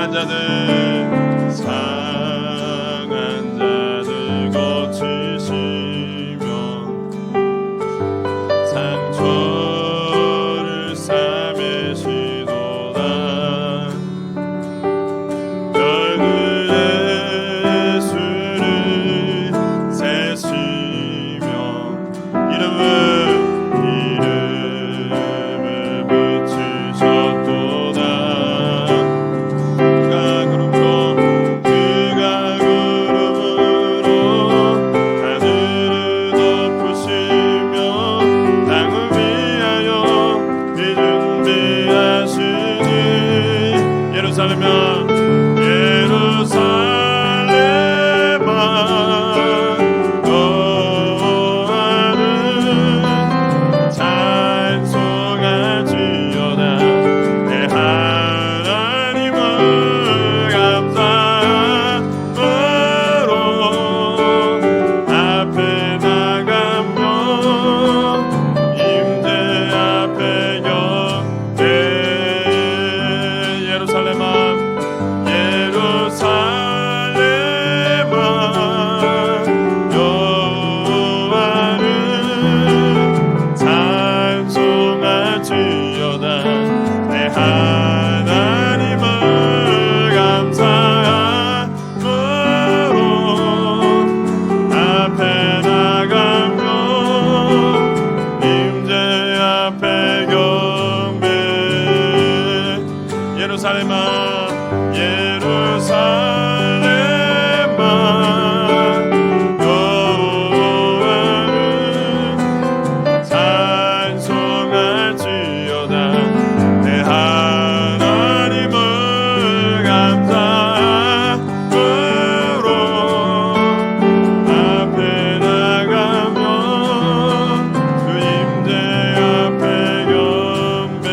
상한 자들 고치시며 상처를 싸매시도다. 별들의 수를 세시며 이름을 붙이셨도다. 그가 구름으로 하늘을 덮으시며 땅을 위하여 비 준비하시니 예루살렘아 여호와를 찬송할지어다. 내 하나님을 감사함으로 앞에 나가며 임재 앞에 경배. 예루살렘아 여호와를 찬송할지어다. 내 하나님을 감사함으로 앞에 나가며 임재 앞에 경배. 예루살렘아 여호와를 찬송할지어다. 내 하나님을 감사함으로 앞에 나가며 그 임재 앞에 경배.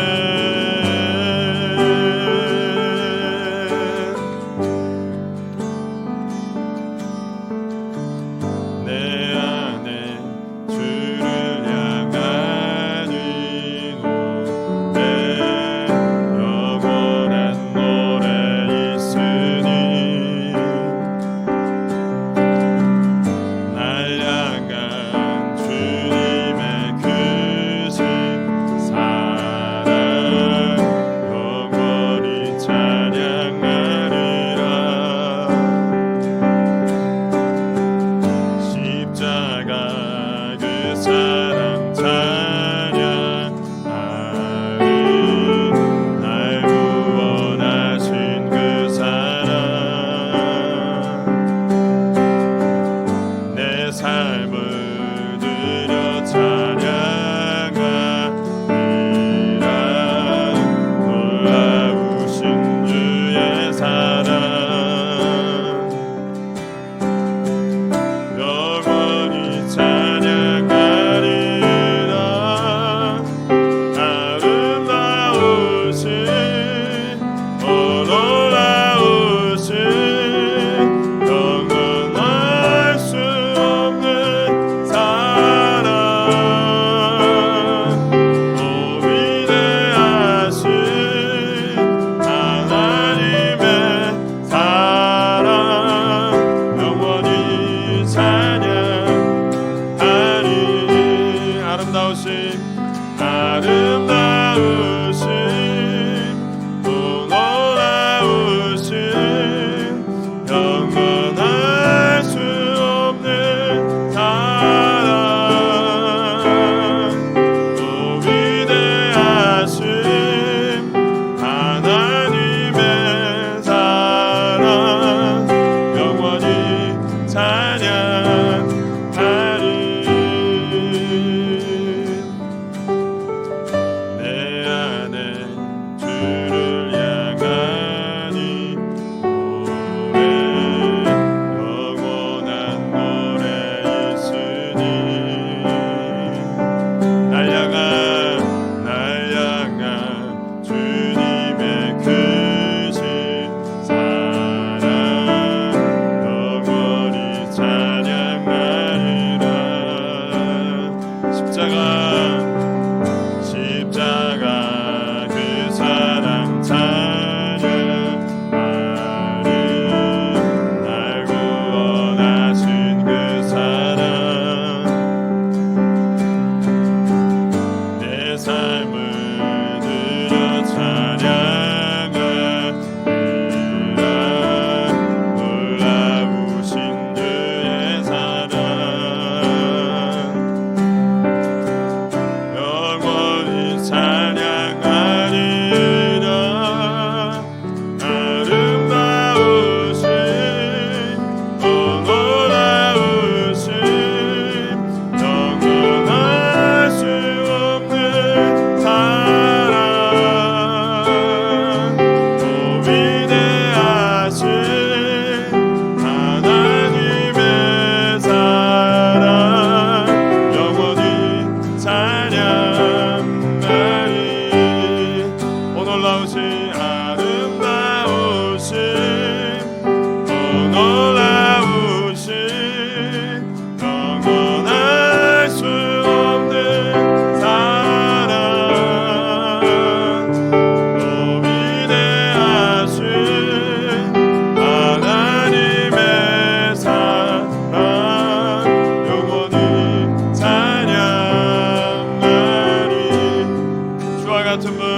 주와 같은 분,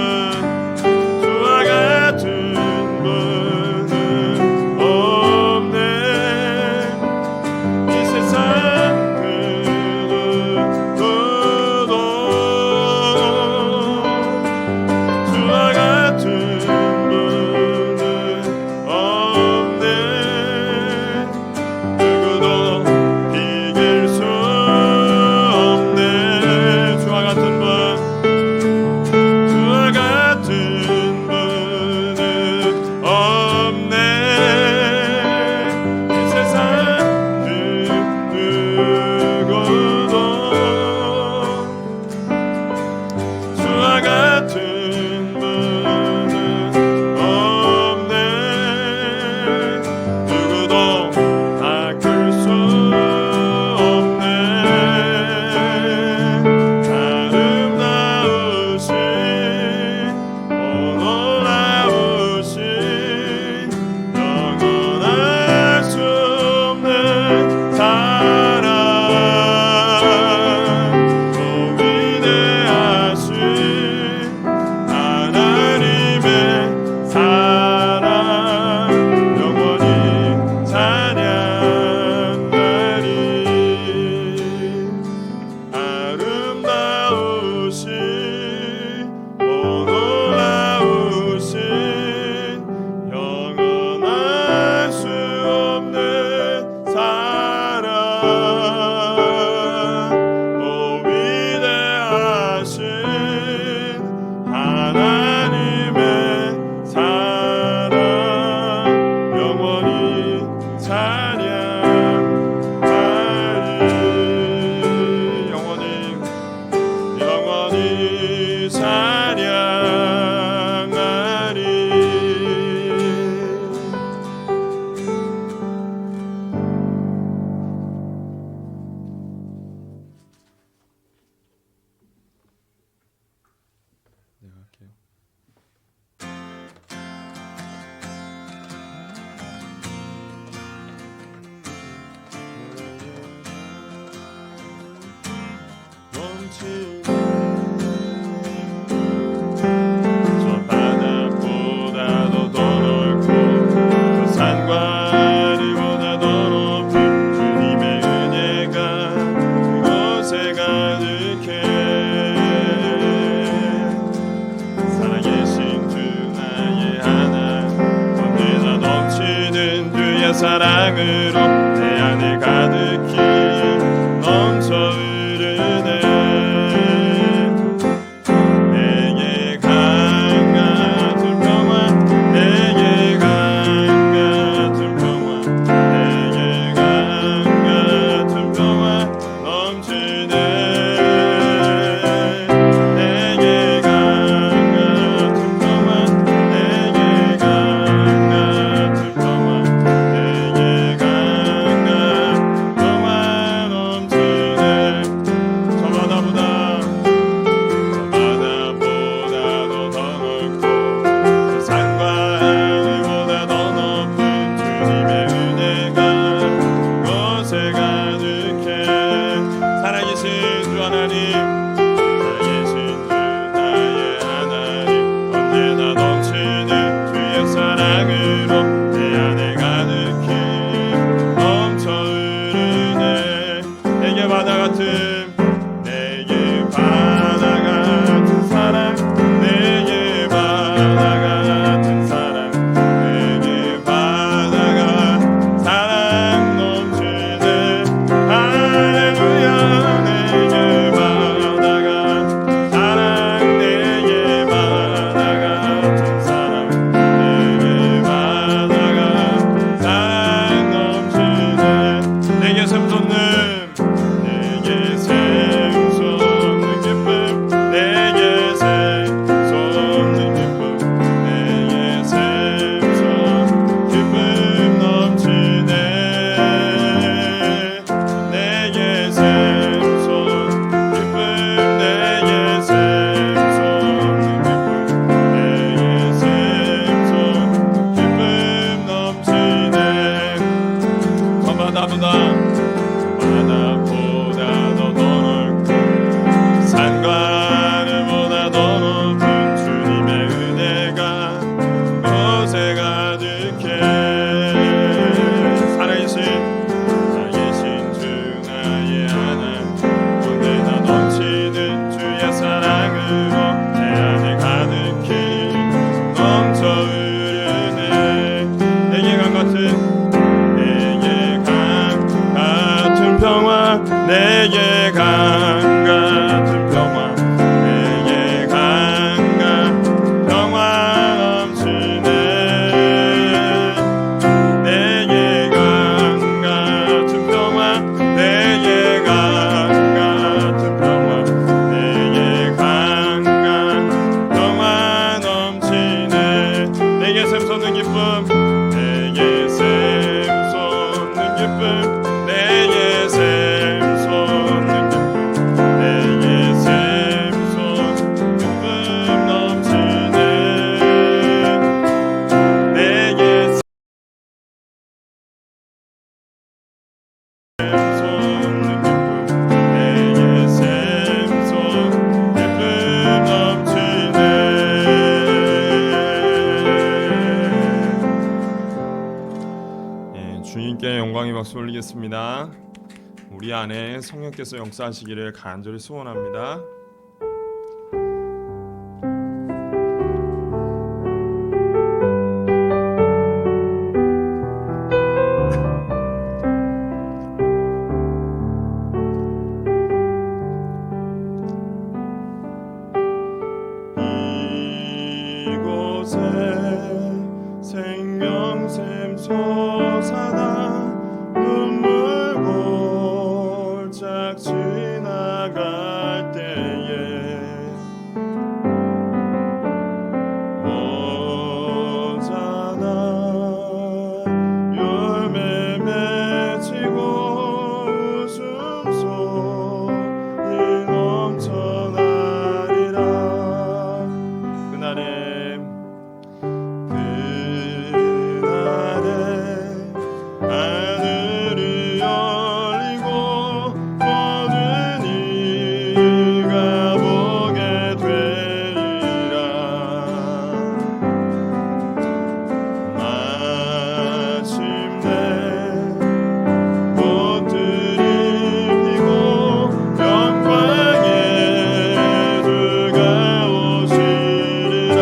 주와 같은 분은 없네. 이 세상 그 누구도 주와 같은 분은 없네. 누구도 비길 수 없네. 주와 같은 분, 주와 같은 분은 없네. 이 세상 그 누구도 주와 같은 분은 없네. 누구도 바꿀 수 없네. 아름다우신 놀라우신 영원할 수 없는 사랑, 또 위대하신 하나님의 사랑, 영원히 찬양하리. 아름다우신 놀라우신 영원할 수 없는 사랑, 오 위대하신 하나님의 사랑, 영원히 찬양하리. 영원히 찬양하리. 내가 할게요. 넘치는 저 바다보다도 더 넓고 저 산과 하늘보다 더 높은 주님의 은혜가 그곳에 가득해. 살아계신 주 나의 하나님, 언제나 넘치는 주의 사랑으로 내 안에 가득히 넘쳐 흐르네. 내게 강 같은 평화, 내게 강 같은 평화, 내게 강 같은 평화 넘치네. 내게 강 같은 평화, 내게 강 같은 평화, 내게 강 샘솟는 기쁨 내게 샘솟는 기쁨 내게 샘솟는 기쁨 내게 샘솟는 기쁨 넘치네 내게 샘솟는 기쁨 내게 샘솟는 기쁨 넘치네. 예, 주님께 영광의 박수 올리겠습니다. 우리 안에 성령께서 역사하시기를 간절히 소원합니다. 이곳에 생명샘 솟아나 눈물 골짝 지나갈 때에 오잖아 열매 맺히고 웃음소리 넘쳐나리라. 그날에 하늘이 열리고 모든 이가 보게 되리라. 마침내 꽃들이 피고 영광의 주가 오시리라.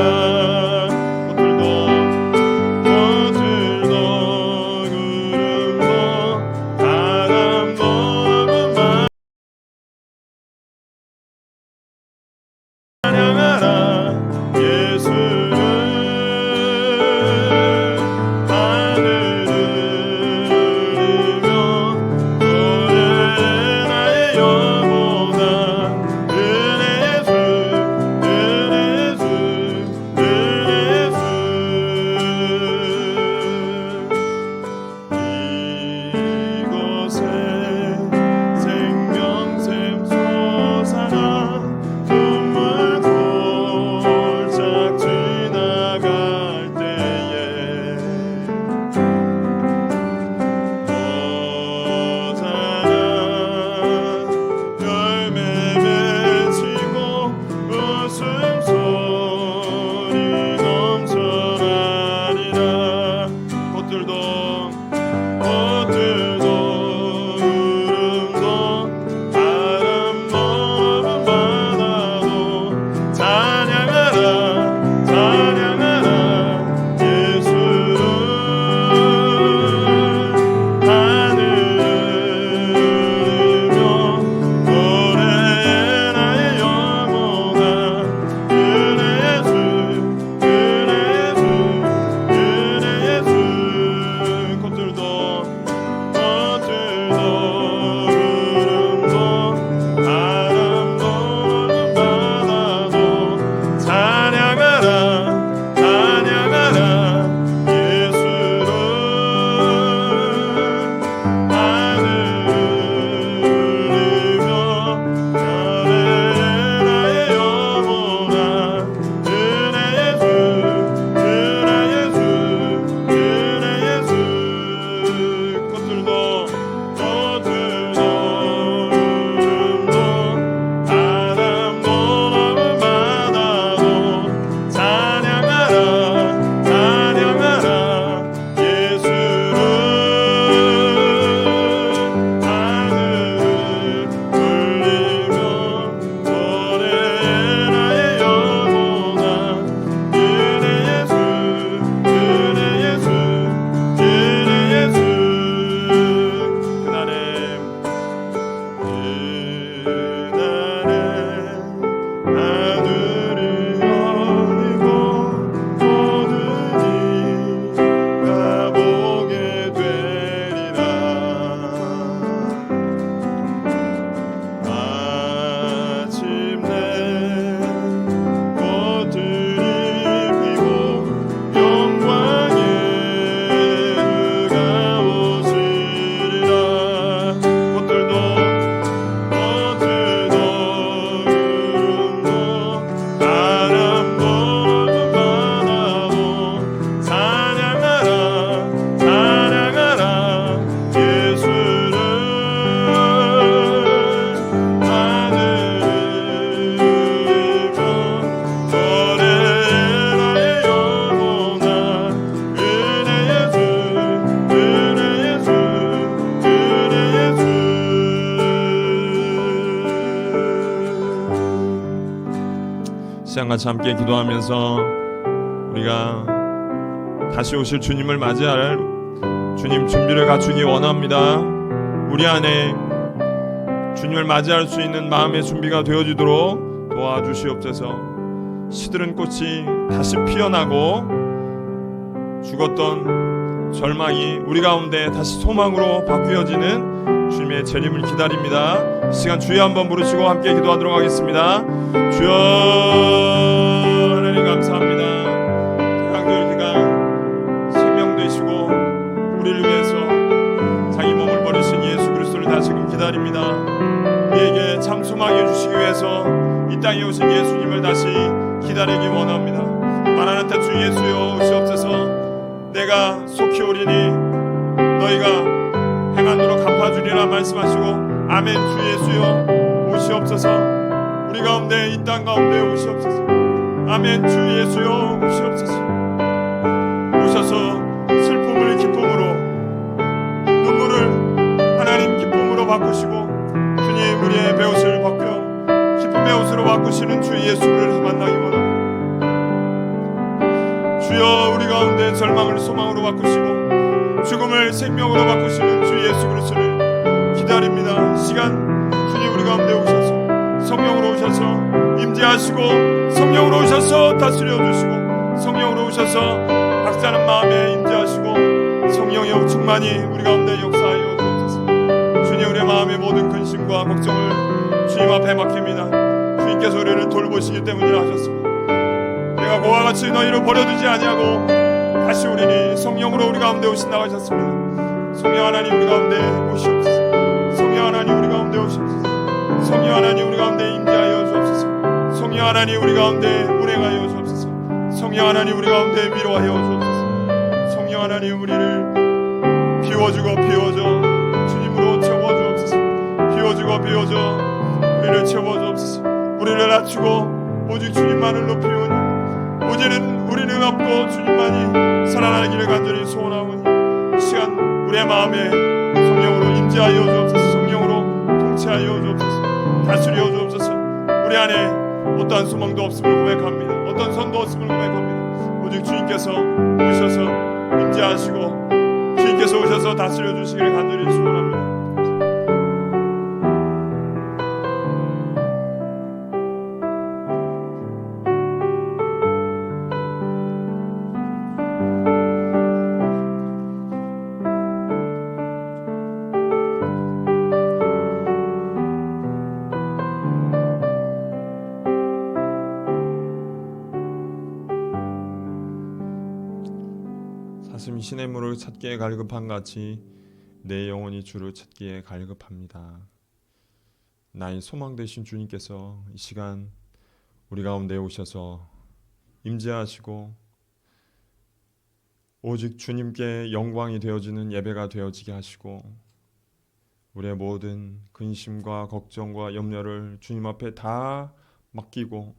같이 함께 기도하면서 우리가 다시 오실 주님을 맞이할 주님 준비를 갖추기 원합니다. 우리 안에 주님을 맞이할 수 있는 마음의 준비가 되어지도록 도와주시옵소서. 시들은 꽃이 다시 피어나고 죽었던 절망이 우리 가운데 다시 소망으로 바뀌어지는 주님의 재림을 기다립니다. 이 시간 주여 한번 부르시고 함께 기도하도록 하겠습니다. 주여 하나님 감사합니다. 대강절기가 생명 되시고 우리를 위해서 자기 몸을 버리신 예수 그리스도를 다시금 기다립니다. 우리에게 참 소망해 주시기 위해서 이 땅에 오신 예수님을 다시 기다리기 원합니다. 마라나타 주 예수여 오시옵소서. 내가 속히 오리니 너희가 행한으로 갚아주리라 말씀하시고 아멘. 주 예수여 오시옵소서. 우리 가운데 이 땅 가운데 오시옵소서. 아멘. 주 예수여 오시옵소서. 오셔서 슬픔을 기쁨으로 눈물을 하나님 기쁨으로 바꾸시고 주님 우리의 배옷을 벗겨 기쁨의 옷으로 바꾸시는 주 예수를 만나기 원합니다. 주여 우리 가운데 절망을 소망으로 바꾸시고 죽음을 생명으로 바꾸시는 주 예수 그리스도를 기다립니다. 시간 주님 우리 가운데 오셔서 성령으로 오셔서 임재하시고 성령으로 오셔서 다스려 주시고 성령으로 오셔서 박사는 마음에 임재하시고 성령의 충만이 우리 가운데 역사하여 주옵소서. 주님 우리의 마음의 모든 근심과 걱정을 주님 앞에 맡깁니다. 주님께서 우리를 돌보시기 때문이라 하셨습니다. 내가 그와 같이 너희를 버려두지 아니하고 다시 오리니 성령으로 우리 가운데 오신다고 하셨습니다. 성령 하나님 우리 가운데 오시옵소서. 성령 하나님 우리 가운데 오시옵소서. 성령 하나님 우리 가운데 임재하여 주옵소서. 성령 하나님 우리 가운데 운행하여 주옵소서. 성령 하나님 우리 가운데 위로하여 주옵소서. 성령 하나님 우리를 비워주고 비워줘 주님으로 채워주옵소서. 비워주고 비워줘 우리를 채워주옵소서. 우리를 낮추고 오직 주님만을 높이오니 오직은 우리는 없고 주님만이 살아나기를 간절히 소원하오니 시간 우리의 마음에 성령으로 임재하여 주옵소서. 성령으로 통치하여 주옵소서. 다스려 주옵소서. 우리 안에 어떠한 소망도 없음을 고백합니다. 어떤 선도 없음을 고백합니다. 오직 주님께서 오셔서 임재하시고 주님께서 오셔서 다스려 주시기를 간절히 소원합니다. 사슴이 시냇물을 찾기에 갈급한 같이 내 영혼이 주를 찾기에 갈급합니다. 나의 소망 되신 주님께서 이 시간 우리 가운데 오셔서 임재하시고 오직 주님께 영광이 되어지는 예배가 되어지게 하시고 우리의 모든 근심과 걱정과 염려를 주님 앞에 다 맡기고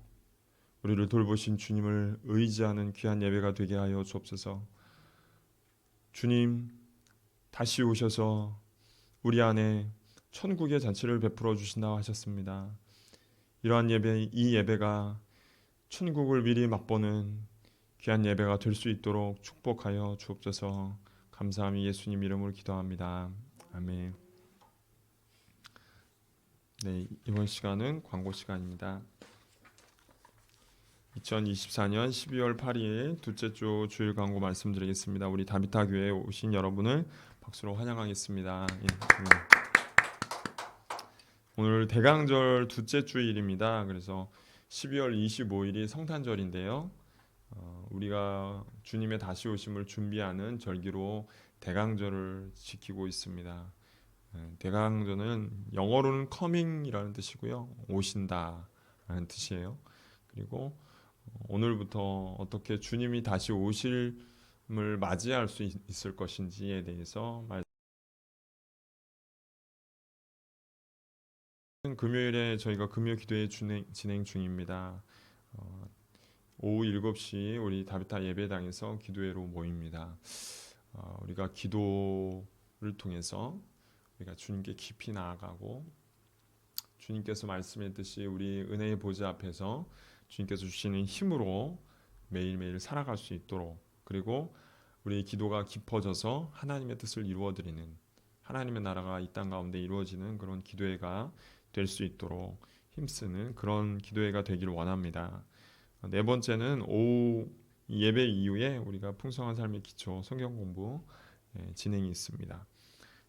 우리를 돌보신 주님을 의지하는 귀한 예배가 되게 하여 주옵소서. 주님 다시 오셔서 우리 안에 천국의 잔치를 베풀어 주신다고 하셨습니다. 이러한 예배, 이 예배가 천국을 미리 맛보는 귀한 예배가 될 수 있도록 축복하여 주옵소서. 감사함이 예수님 이름으로 기도합니다. 아멘. 네, 이번 시간은 광고 시간입니다. 2024년 12월 8일 둘째 주 주일 광고 말씀드리겠습니다. 우리 다비타 교회에 오신 여러분을 박수로 환영하겠습니다. 예, 오늘 대강절 둘째 주일입니다. 그래서 12월 25일이 성탄절인데요. 우리가 주님의 다시 오심을 준비하는 절기로 대강절을 지키고 있습니다. 대강절은 영어로는 coming이라는 뜻이고요. 오신다라는 뜻이에요. 그리고 오늘부터 어떻게 주님이 다시 오실을 맞이할 수 있을 것인지에 대해서 금요일에 저희가 금요 기도회 진행 중입니다. 오후 7시 우리 다비타 예배당에서 기도회로 모입니다. 우리가 기도를 통해서 우리가 주님께 깊이 나아가고 주님께서 말씀했듯이 우리 은혜의 보좌 앞에서 주님께서 주시는 힘으로 매일매일 살아갈 수 있도록, 그리고 우리의 기도가 깊어져서 하나님의 뜻을 이루어드리는, 하나님의 나라가 이 땅 가운데 이루어지는 그런 기도회가 될 수 있도록 힘쓰는 그런 기도회가 되기를 원합니다. 네 번째는 오후 예배 이후에 우리가 풍성한 삶의 기초 성경 공부 진행이 있습니다.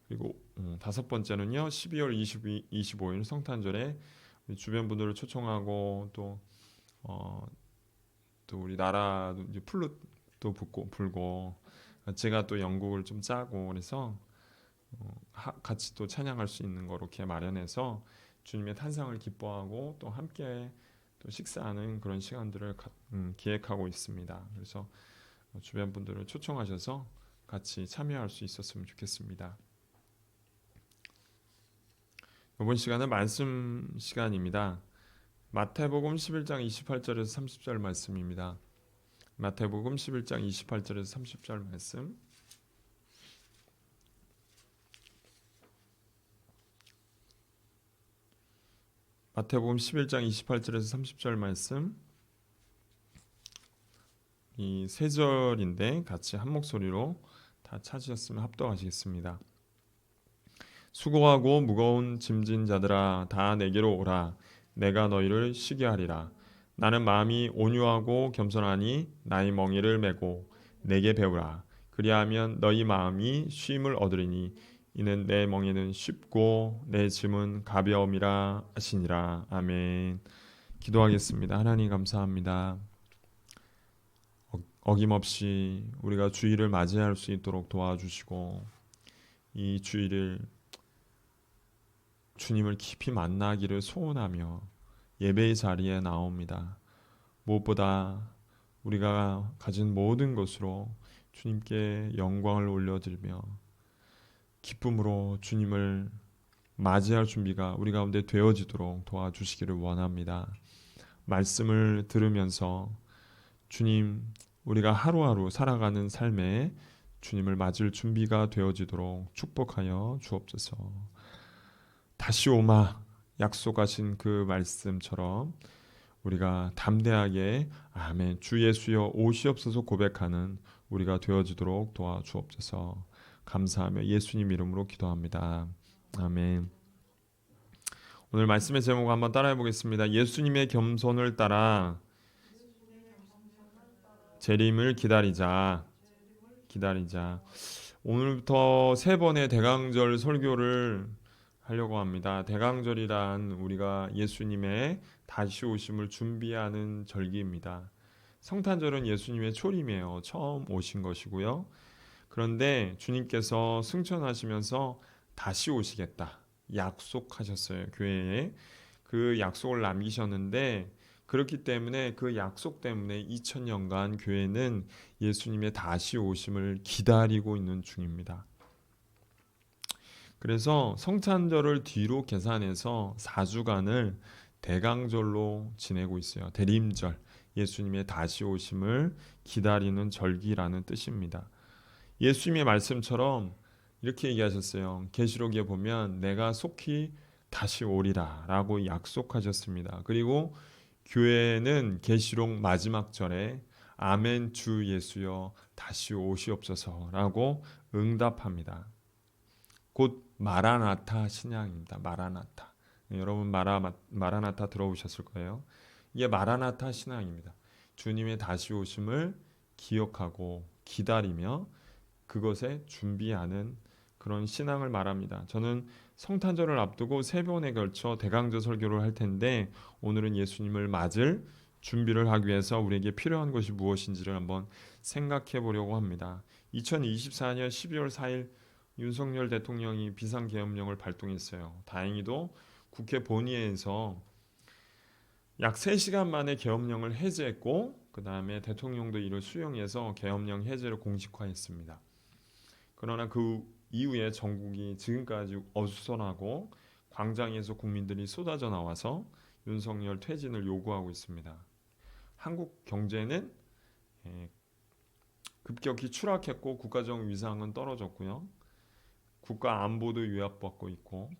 그리고 다섯 번째는요, 12월 25일 성탄절에 주변 분들을 초청하고 또 우리 나라도 이제 플룻도 불고 제가 또 연곡을 좀 짜고 그래서 같이 또 찬양할 수 있는 거 이렇게 마련해서 주님의 탄생을 기뻐하고 또 함께 또 식사하는 그런 시간들을 기획하고 있습니다. 그래서 주변 분들을 초청하셔서 같이 참여할 수 있었으면 좋겠습니다. 이번 시간은 말씀 시간입니다. 마태복음 11장 28절에서 30절 말씀입니다. 마태복음 11장 28절에서 30절 말씀. 마태복음 11장 28절에서 30절 말씀. 이 세 절인데 같이 한 목소리로 다 찾으셨으면 합독하시겠습니다. 수고하고 무거운 짐진 자들아 다 내게로 오라. 내가 너희를 쉬게 하리라. 나는 마음이 온유하고 겸손하니 나의 멍에를 메고 내게 배우라. 그리하면 너희 마음이 쉼을 얻으리니 이는 내 멍에는 쉽고 내 짐은 가벼움이라 하시니라. 아멘. 기도하겠습니다. 하나님 감사합니다. 어김없이 우리가 주일을 맞이할 수 있도록 도와주시고 이 주일을 주님을 깊이 만나기를 소원하며 예배의 자리에 나옵니다. 무엇보다 우리가 가진 모든 것으로 주님께 영광을 올려드리며 기쁨으로 주님을 맞이할 준비가 우리 가운데 되어지도록 도와주시기를 원합니다. 말씀을 들으면서 주님, 우리가 하루하루 살아가는 삶에 주님을 맞을 준비가 되어지도록 축복하여 주옵소서. 다시 오마 약속하신 그 말씀처럼 우리가 담대하게 아멘 주 예수여 오시옵소서 고백하는 우리가 되어지도록 도와주옵소서. 감사하며 예수님 이름으로 기도합니다. 아멘. 오늘 말씀의 제목 한번 따라해 보겠습니다. 예수님의 겸손을 따라 재림을 기다리자. 오늘부터 세 번의 대강절 설교를 하려고 합니다. 대강절이란 우리가 예수님의 다시 오심을 준비하는 절기입니다. 성탄절은 예수님의 초림이에요. 처음 오신 것이고요. 그런데 주님께서 승천하시면서 다시 오시겠다 약속하셨어요. 교회에 그 약속을 남기셨는데, 그렇기 때문에 그 약속 때문에 2000년간 교회는 예수님의 다시 오심을 기다리고 있는 중입니다. 그래서 성탄절을 뒤로 계산해서 4주간을 대강절로 지내고 있어요. 대림절, 예수님의 다시 오심을 기다리는 절기라는 뜻입니다. 예수님의 말씀처럼 이렇게 얘기하셨어요. 계시록에 보면 내가 속히 다시 오리라 라고 약속하셨습니다. 그리고 교회는 계시록 마지막 절에 아멘 주 예수여 다시 오시옵소서 라고 응답합니다. 곧 마라나타 신앙입니다. 마라나타. 여러분 마라나타 들어보셨을 거예요. 이게 마라나타 신앙입니다. 주님의 다시 오심을 기억하고 기다리며 그것에 준비하는 그런 신앙을 말합니다. 저는 성탄절을 앞두고 세 번에 걸쳐 대강절 설교를 할 텐데, 오늘은 예수님을 맞을 준비를 하기 위해서 우리에게 필요한 것이 무엇인지를 한번 생각해 보려고 합니다. 2024년 12월 4일 윤석열 대통령이 비상계엄령을 발동했어요. 다행히도 국회 본회의에서 약 3시간 만에 계엄령을 해제했고, 그 다음에 대통령도 이를 수용해서 계엄령 해제를 공식화했습니다. 그러나 그 이후에 전국이 지금까지 어수선하고 광장에서 국민들이 쏟아져 나와서 윤석열 퇴진을 요구하고 있습니다. 한국 경제는 급격히 추락했고 국가적 위상은 떨어졌고요. 국가 안보도 위협받고 있고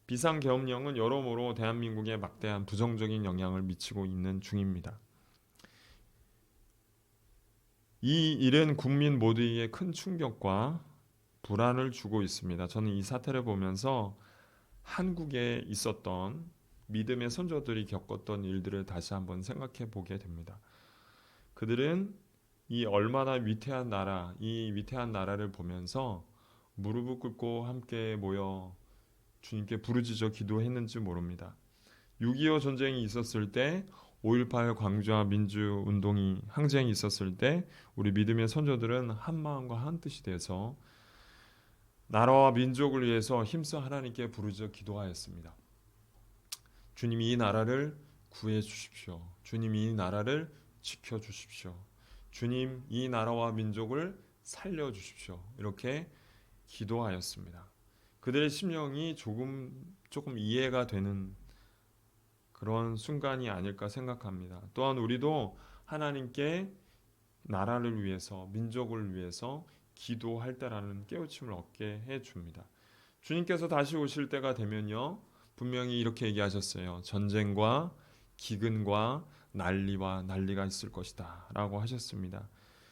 비상계엄령은 여러모로 대한민국에 막대한 부정적인 영향을 미치고 있는 중입니다. 이 일은 국민 모두에게 큰 충격과 불안을 주고 있습니다. 저는 이 사태를 보면서 한국에 있었던 믿음의 선조들이 겪었던 일들을 다시 한번 생각해 보게 됩니다. 그들은 이 얼마나 위태한 나라, 이 위태한 나라를 보면서 무릎을 꿇고 함께 모여 주님께 부르짖어 기도했는지 모릅니다. 6.25 전쟁이 있었을 때, 5.18 광주와 민주운동이 항쟁이 있었을 때 우리 믿음의 선조들은 한 마음과 한 뜻이 돼서 나라와 민족을 위해서 힘써 하나님께 부르짖어 기도하였습니다. 주님이 이 나라를 구해 주십시오. 주님 이 나라를 지켜 주십시오. 주님 이 나라와 민족을 살려 주십시오. 이렇게 기도하였습니다. 그들의 심령이 조금 이해가 되는 그런 순간이 아닐까 생각합니다. 또한 우리도 하나님께 나라를 위해서, 민족을 위해서 기도할 때라는 깨우침을 얻게 해줍니다. 주님께서 다시 오실 때가 되면요, 분명히 이렇게 얘기하셨어요. 전쟁과 기근과 난리가 있을 것이다 라고 하셨습니다.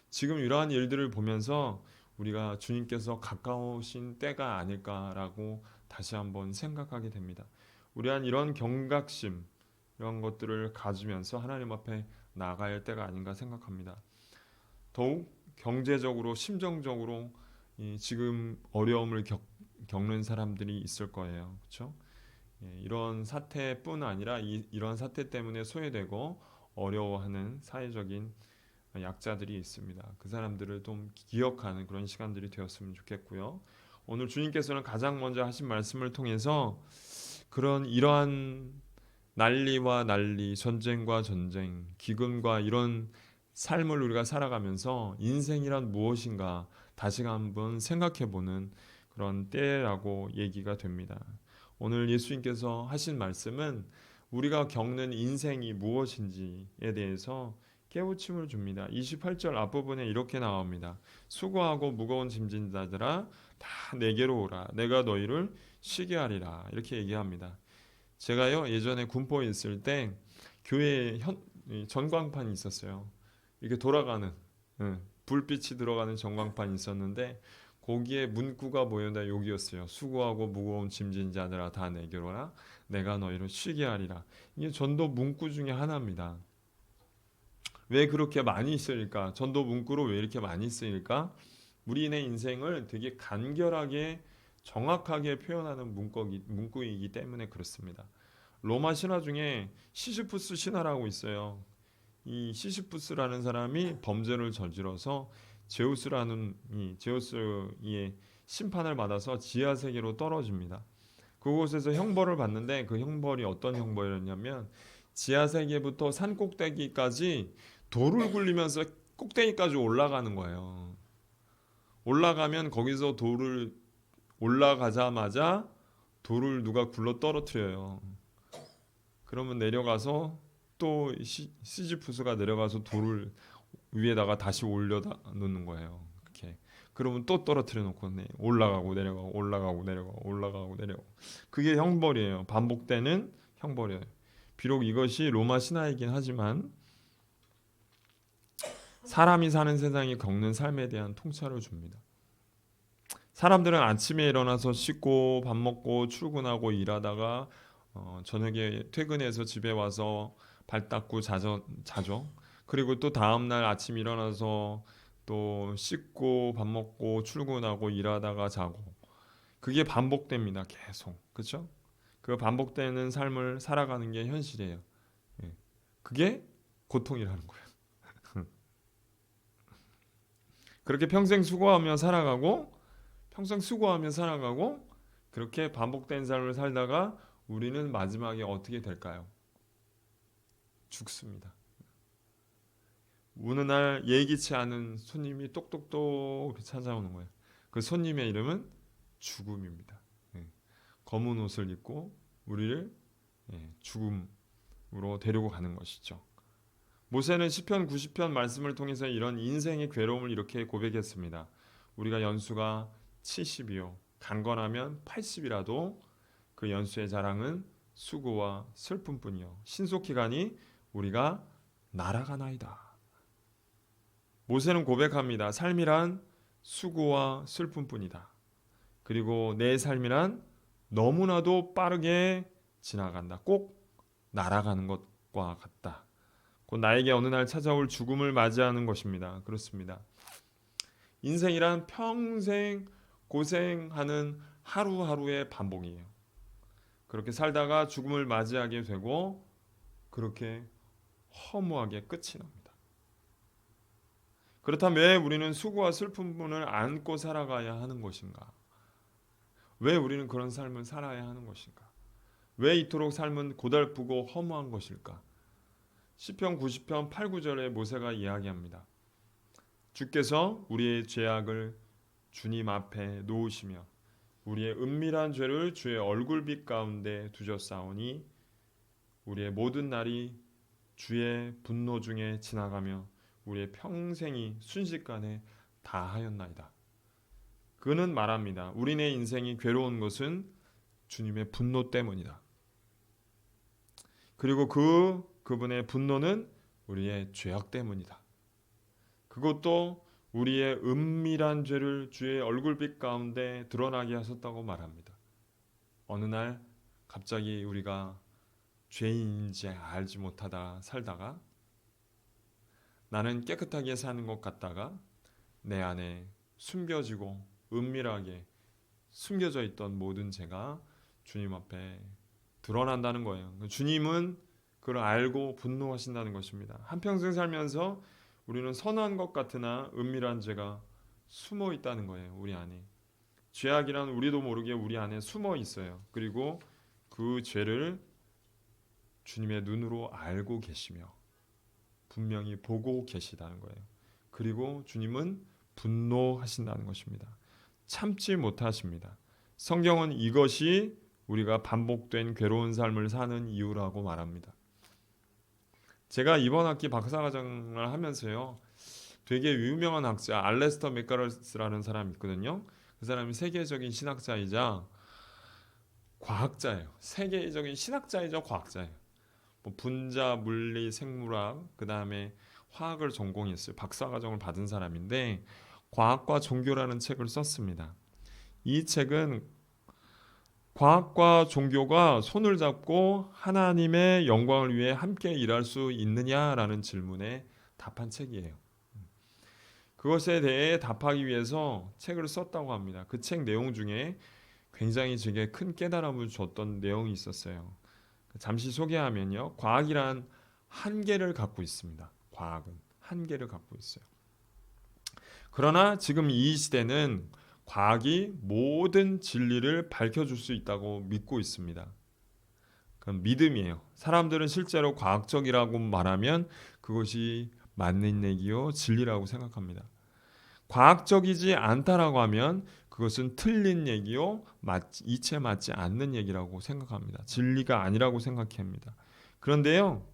지금 이러한 일들을 보면서 우리가 주님께서 가까우신 때가 아닐까라고 다시 한번 생각하게 됩니다. 우리한 이런 경각심, 이런 것들을 가지면서 하나님 앞에 나아갈 때가 아닌가 생각합니다. 더욱 경제적으로, 심정적으로 지금 어려움을 겪는 사람들이 있을 거예요. 그렇죠? 이런 사태뿐 아니라 이런 사태 때문에 소외되고 어려워하는 사회적인 약자들이 있습니다. 그 사람들을 좀 기억하는 그런 시간들이 되었으면 좋겠고요. 오늘 주님께서는 가장 먼저 하신 말씀을 통해서 이러한 난리와 난리, 전쟁과 전쟁, 기근과 이런 삶을 우리가 살아가면서 인생이란 무엇인가 다시 한번 생각해보는 그런 때라고 얘기가 됩니다. 오늘 예수님께서 하신 말씀은 우리가 겪는 인생이 무엇인지에 대해서 깨우침을 줍니다. 28절 앞부분에 이렇게 나옵니다. 수고하고 무거운 짐진 자들아 다 내게로 오라. 내가 너희를 쉬게 하리라. 이렇게 얘기합니다. 제가요 예전에 군포에 있을 때 교회에 전광판이 있었어요. 이렇게 돌아가는 불빛이 들어가는 전광판이 있었는데 거기에 문구가 뭐였나 여기였어요. 수고하고 무거운 짐진 자들아 다 내게로 오라. 내가 너희를 쉬게 하리라. 이게 전도 문구 중에 하나입니다. 왜 그렇게 많이 쓰일까? 전도 문구로 왜 이렇게 많이 쓰일까? 우리의 인생을 되게 간결하게 정확하게 표현하는 문구이기 때문에 그렇습니다. 로마 신화 중에 시시푸스 신화라고 있어요. 이 시시푸스라는 사람이 범죄를 저질러서 제우스의 심판을 받아서 지하 세계로 떨어집니다. 그곳에서 형벌을 받는데 그 형벌이 어떤 형벌이었냐면 지하 세계부터 산 꼭대기까지 돌을 굴리면서 꼭대기까지 올라가는 거예요. 올라가면 거기서 올라가자마자 돌을 누가 굴러 떨어뜨려요. 그러면 내려가서 또 시지푸스가 내려가서 돌을 위에다가 다시 올려다 놓는 거예요. 이렇게. 그러면 또 떨어뜨려 놓고 올라가고 내려가고 올라가고 내려가고 올라가고 내려가고. 그게 형벌이에요. 반복되는 형벌이에요. 비록 이것이 로마 신화이긴 하지만 사람이 사는 세상이 겪는 삶에 대한 통찰을 줍니다. 사람들은 아침에 일어나서 씻고 밥 먹고 출근하고 일하다가 저녁에 퇴근해서 집에 와서 발 닦고 자죠. 그리고 또 다음날 아침 일어나서 또 씻고 밥 먹고 출근하고 일하다가 자고. 그게 반복됩니다. 계속. 그렇죠? 그 반복되는 삶을 살아가는 게 현실이에요. 예. 그게 고통이라는 거예요. 그렇게 평생 수고하며 살아가고 그렇게 반복된 삶을 살다가 우리는 마지막에 어떻게 될까요? 죽습니다. 어느 날 예기치 않은 손님이 똑똑똑 찾아오는 거예요. 그 손님의 이름은 죽음입니다. 검은 옷을 입고 우리를 죽음으로 데리고 가는 것이죠. 모세는 시편 90편 말씀을 통해서 이런 인생의 괴로움을 이렇게 고백했습니다. 우리가 연수가 70이요. 강건하면 80이라도 그 연수의 자랑은 수고와 슬픔뿐이요 신속히 가니 우리가 날아가나이다. 모세는 고백합니다. 삶이란 수고와 슬픔뿐이다. 그리고 내 삶이란 너무나도 빠르게 지나간다. 꼭 날아가는 것과 같다. 곧 나에게 어느 날 찾아올 죽음을 맞이하는 것입니다. 그렇습니다. 인생이란 평생 고생하는 하루하루의 반복이에요. 그렇게 살다가 죽음을 맞이하게 되고 그렇게 허무하게 끝이 납니다. 그렇다면 왜 우리는 수고와 슬픔을 안고 살아가야 하는 것인가? 왜 우리는 그런 삶을 살아야 하는 것인가? 왜 이토록 삶은 고달프고 허무한 것일까? 시편 90편 8, 9절에 모세가 이야기합니다. 주께서 우리의 죄악을 주님 앞에 놓으시며 우리의 은밀한 죄를 주의 얼굴빛 가운데 두셨사오니 우리의 모든 날이 주의 분노 중에 지나가며 우리의 평생이 순식간에 다하였나이다. 그는 말합니다. 우리네 인생이 괴로운 것은 주님의 분노 때문이다. 그리고 그분의 분노는 우리의 죄악 때문이다. 그것도 우리의 은밀한 죄를 주의 얼굴빛 가운데 드러나게 하셨다고 말합니다. 어느 날 갑자기 우리가 죄인인지 알지 못하다 살다가 나는 깨끗하게 사는 것 같다가 내 안에 숨겨지고 은밀하게 숨겨져 있던 모든 죄가 주님 앞에 드러난다는 거예요. 주님은 그걸 알고 분노하신다는 것입니다. 한평생 살면서 우리는 선한 것 같으나 은밀한 죄가 숨어 있다는 거예요. 우리 안에. 죄악이란 우리도 모르게 우리 안에 숨어 있어요. 그리고 그 죄를 주님의 눈으로 알고 계시며 분명히 보고 계시다는 거예요. 그리고 주님은 분노하신다는 것입니다. 참지 못하십니다. 성경은 이것이 우리가 반복된 괴로운 삶을 사는 이유라고 말합니다. 제가 이번 학기 박사과정을 하면서요. 되게 유명한 학자 알레스터 맥가러스라는 사람이 있거든요. 그 사람이 세계적인 신학자이자 과학자예요. 세계적인 신학자이자 과학자예요. 뭐 분자, 물리, 생물학, 그 다음에 화학을 전공했어요. 박사과정을 받은 사람인데 과학과 종교라는 책을 썼습니다. 이 책은 과학과 종교가 손을 잡고 하나님의 영광을 위해 함께 일할 수 있느냐라는 질문에 답한 책이에요. 그것에 대해 답하기 위해서 책을 썼다고 합니다. 그 책 내용 중에 굉장히 제게 큰 깨달음을 줬던 내용이 있었어요. 잠시 소개하면요. 과학이란 한계를 갖고 있습니다. 과학은 한계를 갖고 있어요. 그러나 지금 이 시대는 과학이 모든 진리를 밝혀줄 수 있다고 믿고 있습니다. 그건 믿음이에요. 사람들은 실제로 과학적이라고 말하면 그것이 맞는 얘기요, 진리라고 생각합니다. 과학적이지 않다라고 하면 그것은 틀린 얘기요, 이체 맞지 않는 얘기라고 생각합니다. 진리가 아니라고 생각합니다. 그런데요,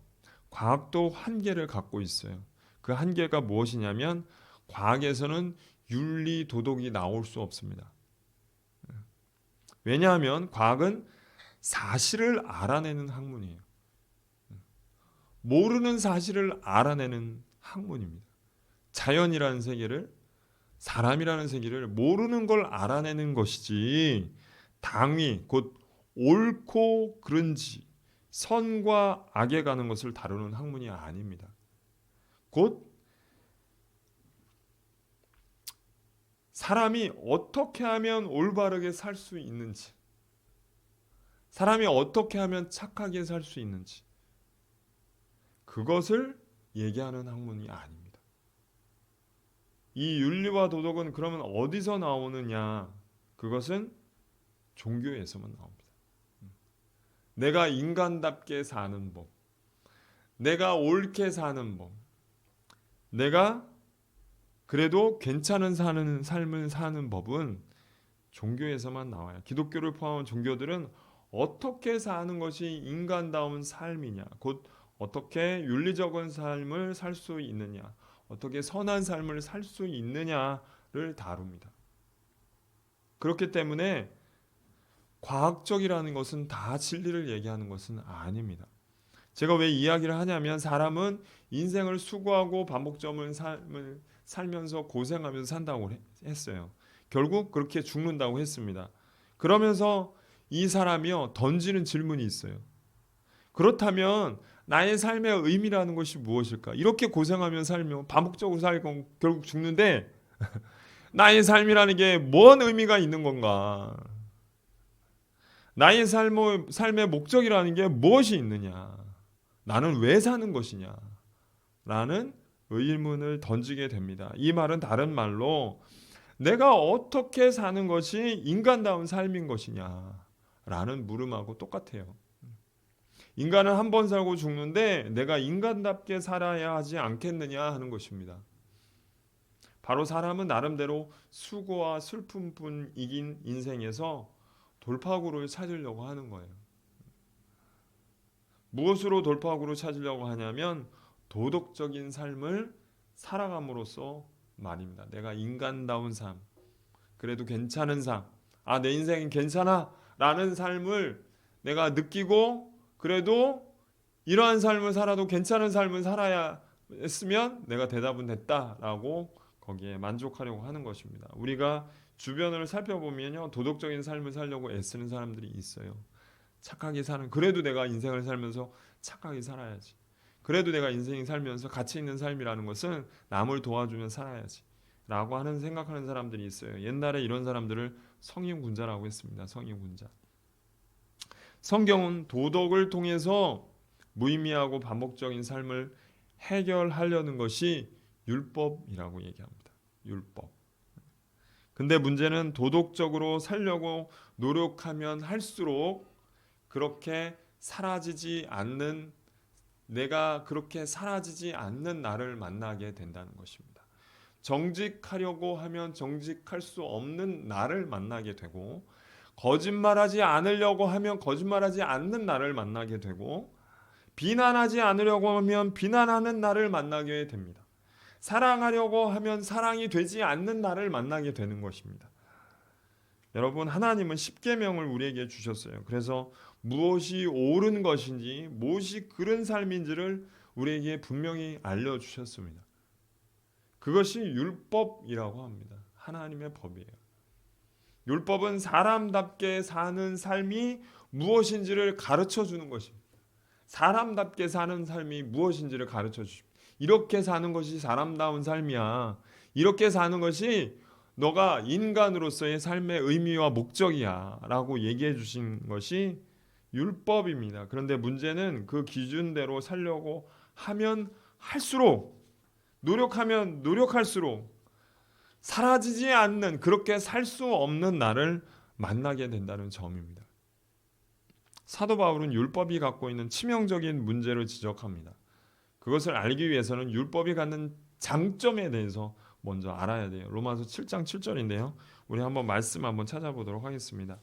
과학도 한계를 갖고 있어요. 그 한계가 무엇이냐면 과학에서는 윤리, 도덕이 나올 수 없습니다. 왜냐하면 과학은 사실을 알아내는 학문이에요. 모르는 사실을 알아내는 학문입니다. 자연이라는 세계를, 사람이라는 세계를 모르는 걸 알아내는 것이지 당위, 곧 옳고 그른지, 선과 악에 가는 것을 다루는 학문이 아닙니다. 곧 사람이 어떻게 하면 올바르게 살 수 있는지, 사람이 어떻게 하면 착하게 살 수 있는지, 그것을 얘기하는 학문이 아닙니다. 이 윤리와 도덕은 그러면 어디서 나오느냐? 그것은 종교에서만 나옵니다. 내가 인간답게 사는 법, 내가 옳게 사는 법, 내가 그래도 괜찮은 삶을 사는 법은 종교에서만 나와요. 기독교를 포함한 종교들은 어떻게 사는 것이 인간다운 삶이냐, 곧 어떻게 윤리적인 삶을 살 수 있느냐, 어떻게 선한 삶을 살 수 있느냐를 다룹니다. 그렇기 때문에 과학적이라는 것은 다 진리를 얘기하는 것은 아닙니다. 제가 왜 이야기를 하냐면 사람은 인생을 수고하고 반복적인 삶을 살면서 고생하면서 산다고 했어요. 결국 그렇게 죽는다고 했습니다. 그러면서 이 사람이요 던지는 질문이 있어요. 그렇다면 나의 삶의 의미라는 것이 무엇일까? 이렇게 고생하며 살며 반복적으로 살고 결국 죽는데 나의 삶이라는 게 뭔 의미가 있는 건가? 나의 삶의 목적이라는 게 무엇이 있느냐? 나는 왜 사는 것이냐? 라는 의문을 던지게 됩니다. 이 말은 다른 말로 내가 어떻게 사는 것이 인간다운 삶인 것이냐? 라는 물음하고 똑같아요. 인간은 한 번 살고 죽는데 내가 인간답게 살아야 하지 않겠느냐 하는 것입니다. 바로 사람은 나름대로 수고와 슬픔뿐 이긴 인생에서 돌파구를 찾으려고 하는 거예요. 무엇으로 돌파구를 찾으려고 하냐면 도덕적인 삶을 살아감으로써 말입니다. 내가 인간다운 삶, 그래도 괜찮은 삶, 내 인생은 괜찮아 라는 삶을 내가 느끼고 그래도 이러한 삶을 살아도 괜찮은 삶을 살아야 했으면 내가 대답은 됐다라고 거기에 만족하려고 하는 것입니다. 우리가 주변을 살펴보면요, 도덕적인 삶을 살려고 애쓰는 사람들이 있어요. 착하게 사는, 그래도 내가 인생을 살면서 착하게 살아야지. 그래도 내가 인생 살면서 가치 있는 삶이라는 것은 남을 도와주며 살아야지. 라고 하는 생각하는 사람들이 있어요. 옛날에 이런 사람들을 성인군자라고 했습니다. 성인군자. 성경은 도덕을 통해서 무의미하고 반복적인 삶을 해결하려는 것이 율법이라고 얘기합니다. 율법. 근데 문제는 도덕적으로 살려고 노력하면 할수록 그렇게 사라지지 않는 내가 그렇게 사라지지 않는 나를 만나게 된다는 것입니다. 정직하려고 하면 정직할 수 없는 나를 만나게 되고 거짓말하지 않으려고 하면 거짓말하지 않는 나를 만나게 되고 비난하지 않으려고 하면 비난하는 나를 만나게 됩니다. 사랑하려고 하면 사랑이 되지 않는 나를 만나게 되는 것입니다. 여러분, 하나님은 십계명을 우리에게 주셨어요. 그래서 무엇이 옳은 것인지 무엇이 그른 삶인지를 우리에게 분명히 알려주셨습니다. 그것이 율법이라고 합니다. 하나님의 법이에요. 율법은 사람답게 사는 삶이 무엇인지를 가르쳐 주는 것입니다. 사람답게 사는 삶이 무엇인지를 가르쳐 주십니다. 이렇게 사는 것이 사람다운 삶이야. 이렇게 사는 것이 너가 인간으로서의 삶의 의미와 목적이야 라고 얘기해 주신 것이 율법입니다. 그런데 문제는 그 기준대로 살려고 하면 할수록 노력하면 노력할수록 사라지지 않는 그렇게 살 수 없는 나를 만나게 된다는 점입니다. 사도 바울은 율법이 갖고 있는 치명적인 문제를 지적합니다. 그것을 알기 위해서는 율법이 갖는 장점에 대해서 먼저 알아야 돼요. 로마서 7장 7절인데요. 우리 한번 말씀 한번 찾아보도록 하겠습니다.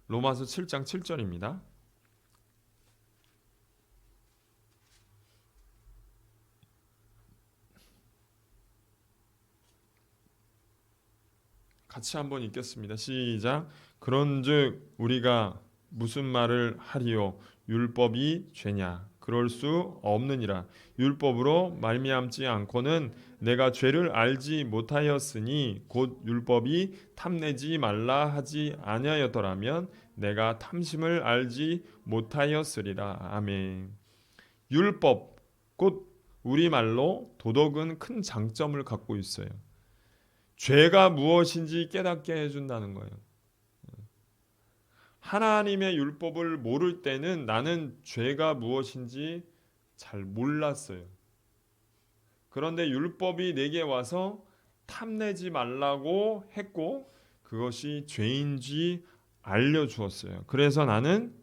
로마서 7장 7절입니다. 같이 한번 읽겠습니다. 시작. 그런즉 우리가 무슨 말을 하리요? 율법이 죄냐? 그럴 수 없느니라. 율법으로 말미암지 않고는 내가 죄를 알지 못하였으니 곧 율법이 탐내지 말라 하지 아니하였더라면 내가 탐심을 알지 못하였으리라. 아멘. 율법 곧 우리말로 도덕은 큰 장점을 갖고 있어요. 죄가 무엇인지 깨닫게 해준다는 거예요. 하나님의 율법을 모를 때는 나는 죄가 무엇인지 잘 몰랐어요. 그런데 율법이 내게 와서 탐내지 말라고 했고 그것이 죄인지 알려주었어요. 그래서 나는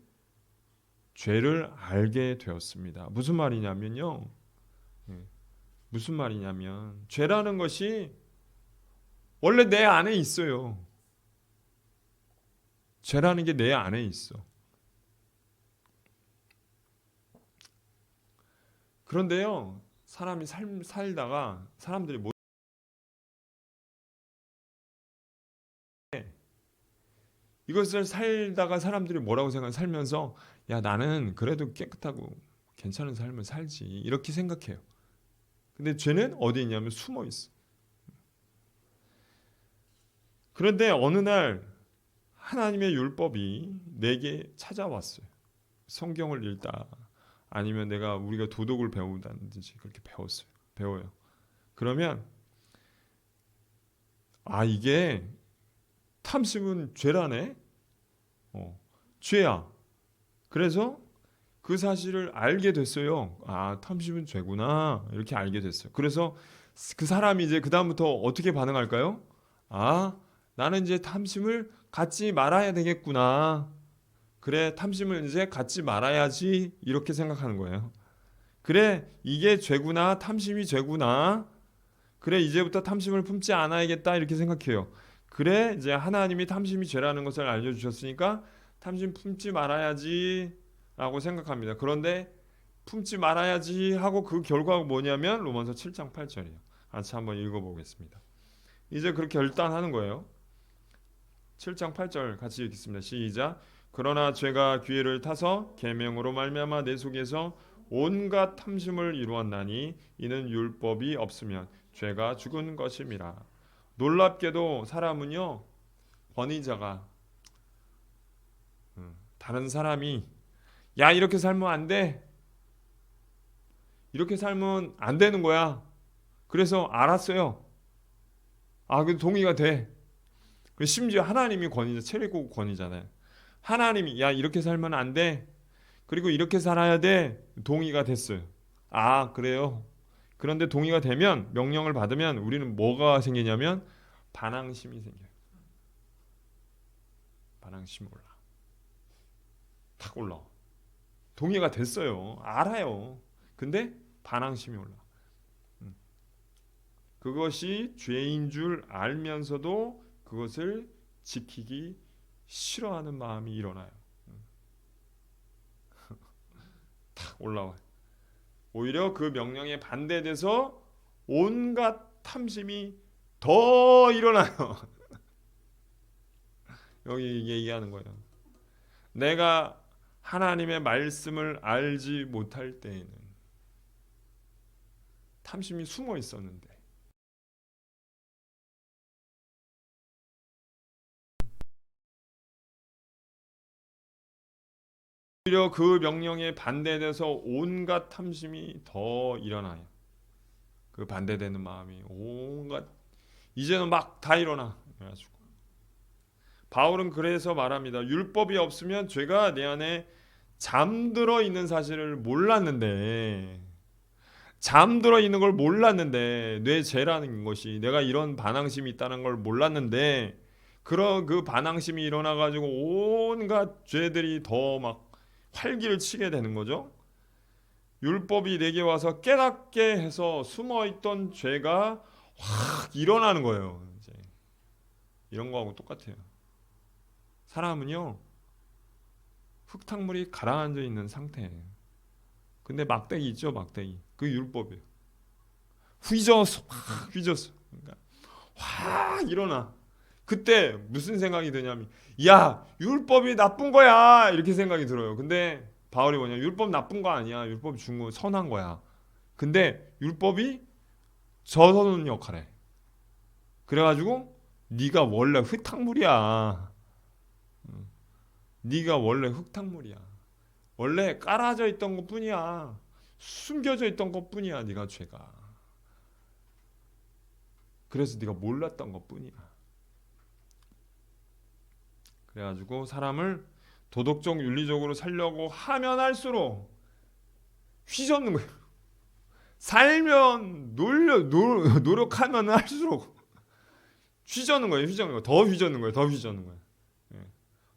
죄를 알게 되었습니다. 무슨 말이냐면요. 무슨 말이냐면 죄라는 것이 원래 내 안에 있어요. 죄라는 게 내 안에 있어. 그런데요, 사람이 살다가 사람들이 이것을 살다가 사람들이 뭐라고 살면서 야 나는 그래도 깨끗하고 괜찮은 삶을 살지 이렇게 생각해요. 근데 죄는 어디 있냐면 숨어 있어. 그런데 어느 날 하나님의 율법이 내게 찾아왔어요. 성경을 읽다 아니면 우리가 도덕을 배운다든지 그렇게 배워요. 그러면 이게 탐심은 죄라네. 죄야. 그래서 그 사실을 알게 됐어요. 탐심은 죄구나. 이렇게 알게 됐어요. 그래서 그 사람이 이제 그다음부터 어떻게 반응할까요? 나는 이제 탐심을 갖지 말아야 되겠구나. 그래, 탐심을 이제 갖지 말아야지. 이렇게 생각하는 거예요. 그래, 이게 죄구나. 탐심이 죄구나. 그래, 이제부터 탐심을 품지 않아야겠다. 이렇게 생각해요. 그래, 이제 하나님이 탐심이 죄라는 것을 알려주셨으니까 탐심 품지 말아야지. 라고 생각합니다. 그런데 품지 말아야지 하고 그 결과가 뭐냐면 로마서 7장 8절이에요. 같이 한번 읽어보겠습니다. 이제 그렇게 결단하는 거예요. 7장 8절 같이 읽겠습니다. 시작. 그러나 죄가 기회를 타서 계명으로 말미암아 내 속에서 온갖 탐심을 이루었나니 이는 율법이 없으면 죄가 죽은 것임이라. 놀랍게도 사람은요, 권위자가 다른 사람이 야 이렇게 살면 안 돼. 이렇게 살면 안 되는 거야. 그래서 알았어요. 그 동의가 돼. 심지어 하나님이 권위자, 최고 권위잖아요. 하나님이 야 이렇게 살면 안 돼. 그리고 이렇게 살아야 돼. 동의가 됐어요. 그래요. 그런데 동의가 되면 명령을 받으면 우리는 뭐가 생기냐면 반항심이 생겨요. 반항심이 탁 올라와. 동의가 됐어요. 알아요. 근데 반항심이 올라. 그것이 죄인 줄 알면서도 그것을 지키기 싫어하는 마음이 일어나요. 탁 올라와요. 오히려 그 명령에 반대돼서 온갖 탐심이 더 일어나요. 여기 얘기하는 거예요. 내가 하나님의 말씀을 알지 못할 때에는 탐심이 숨어 있었는데 오히려 그 명령에 반대돼서 온갖 탐심이 더 일어나요. 그 반대되는 마음이 온갖 이제는 막 다 일어나. 그래가지고 바울은 그래서 말합니다. 율법이 없으면 죄가 내 안에 잠들어 있는 사실을 몰랐는데 잠들어 있는 걸 몰랐는데 뇌 죄라는 것이 내가 이런 반항심이 있다는 걸 몰랐는데 그런 그 반항심이 일어나 가지고 온갖 죄들이 더 막 활기를 치게 되는 거죠. 율법이 내게 와서 깨닫게 해서 숨어있던 죄가 확 일어나는 거예요. 이제 이런 거하고 똑같아요. 사람은요 흙탕물이 가라앉아 있는 상태예요. 근데 막대기 있죠, 막대기. 그 율법이에요. 휘저었어, 확 휘저었어. 그러니까 확 일어나. 그때 무슨 생각이 드냐면, 야 율법이 나쁜 거야 이렇게 생각이 들어요. 근데 바울이 뭐냐, 율법 나쁜 거 아니야. 율법이 준 거 선한 거야. 근데 율법이 저서는 역할해. 그래가지고 네가 원래 흙탕물이야. 네가 원래 흙탕물이야. 원래 깔아져 있던 것뿐이야. 숨겨져 있던 것뿐이야. 네가 죄가. 그래서 네가 몰랐던 것뿐이야. 그래가지고 사람을 도덕적 윤리적으로 살려고 하면 할수록 휘젓는 거예요. 살면 노력하면 할수록 휘젓는 거예요. 휘젓는 거예요. 더 휘젓는 거예요. 더 휘젓는 거예요.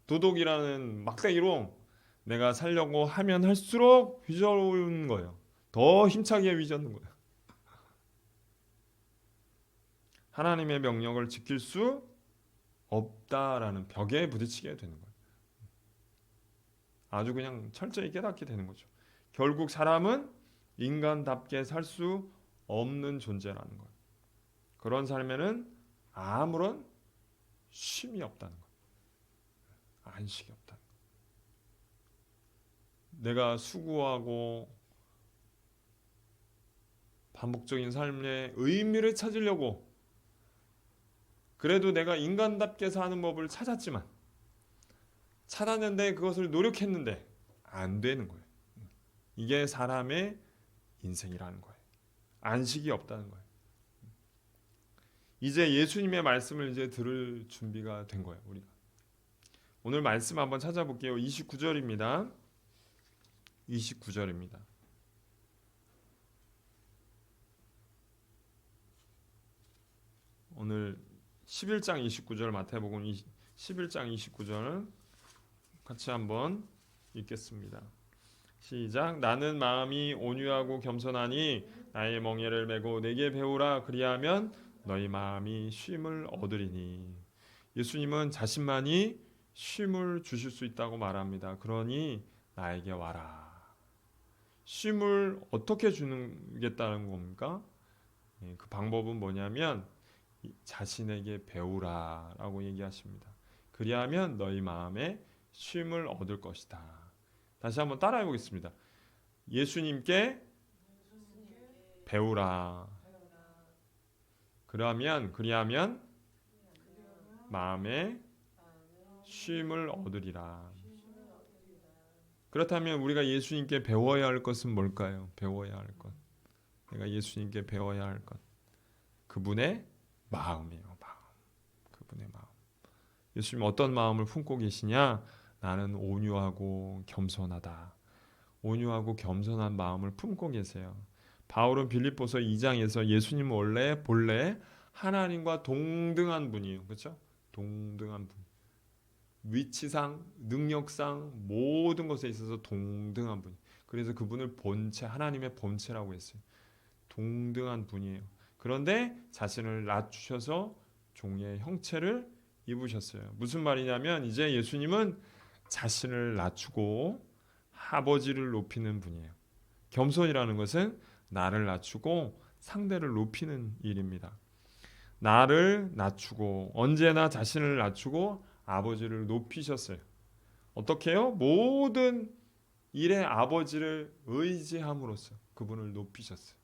도덕이라는 막대기로 내가 살려고 하면 할수록 휘저는 거예요. 더 힘차게 휘젓는 거예요. 하나님의 명령을 지킬 수 없다라는 벽에 부딪히게 되는 거예요. 아주 그냥 철저히 깨닫게 되는 거죠. 결국 사람은 인간답게 살 수 없는 존재라는 거예요. 그런 삶에는 아무런 쉼이 없다는 거예요. 안식이 없다. 내가 수고하고 반복적인 삶의 의미를 찾으려고 그래도 내가 인간답게 사는 법을 찾았는데 그것을 노력했는데 안 되는 거예요. 이게 사람의 인생이라는 거예요. 안식이 없다는 거예요. 이제 예수님의 말씀을 이제 들을 준비가 된 거예요. 우리가 오늘 말씀 한번 찾아볼게요. 29절입니다. 29절입니다. 오늘 11장 29절 마태복음 11장 29절은 같이 한번 읽겠습니다. 시작. 나는 마음이 온유하고 겸손하니 나의 멍에를 메고 내게 배우라. 그리하면 너희 마음이 쉼을 얻으리니. 예수님은 자신만이 쉼을 주실 수 있다고 말합니다. 그러니 나에게 와라. 쉼을 어떻게 주겠다는 겁니까? 그 방법은 뭐냐면 자신에게 배우라라고 얘기하십니다. 그리하면 너희 마음에 쉼을 얻을 것이다. 다시 한번 따라해 보겠습니다. 예수님께 배우라. 그리하면 마음에 쉼을 얻으리라. 그렇다면 우리가 예수님께 배워야 할 것은 뭘까요? 배워야 할 것. 내가 예수님께 배워야 할 것. 그분의 마음이에요. 그분의 마음. 예수님 어떤 마음을 품고 계시냐? 나는 온유하고 겸손하다. 온유하고 겸손한 마음을 품고 계세요. 바울은 빌립보서 2장에서 예수님은 본래 하나님과 동등한 분이에요. 그렇죠? 동등한 분. 위치상, 능력상 모든 것에 있어서 동등한 분. 그래서 그분을 하나님의 본체라고 했어요. 동등한 분이에요. 그런데 자신을 낮추셔서 종의 형체를 입으셨어요. 무슨 말이냐면 이제 예수님은 자신을 낮추고 아버지를 높이는 분이에요. 겸손이라는 것은 나를 낮추고 상대를 높이는 일입니다. 나를 낮추고 언제나 자신을 낮추고 아버지를 높이셨어요. 어떻게 해요? 모든 일에 아버지를 의지함으로써 그분을 높이셨어요.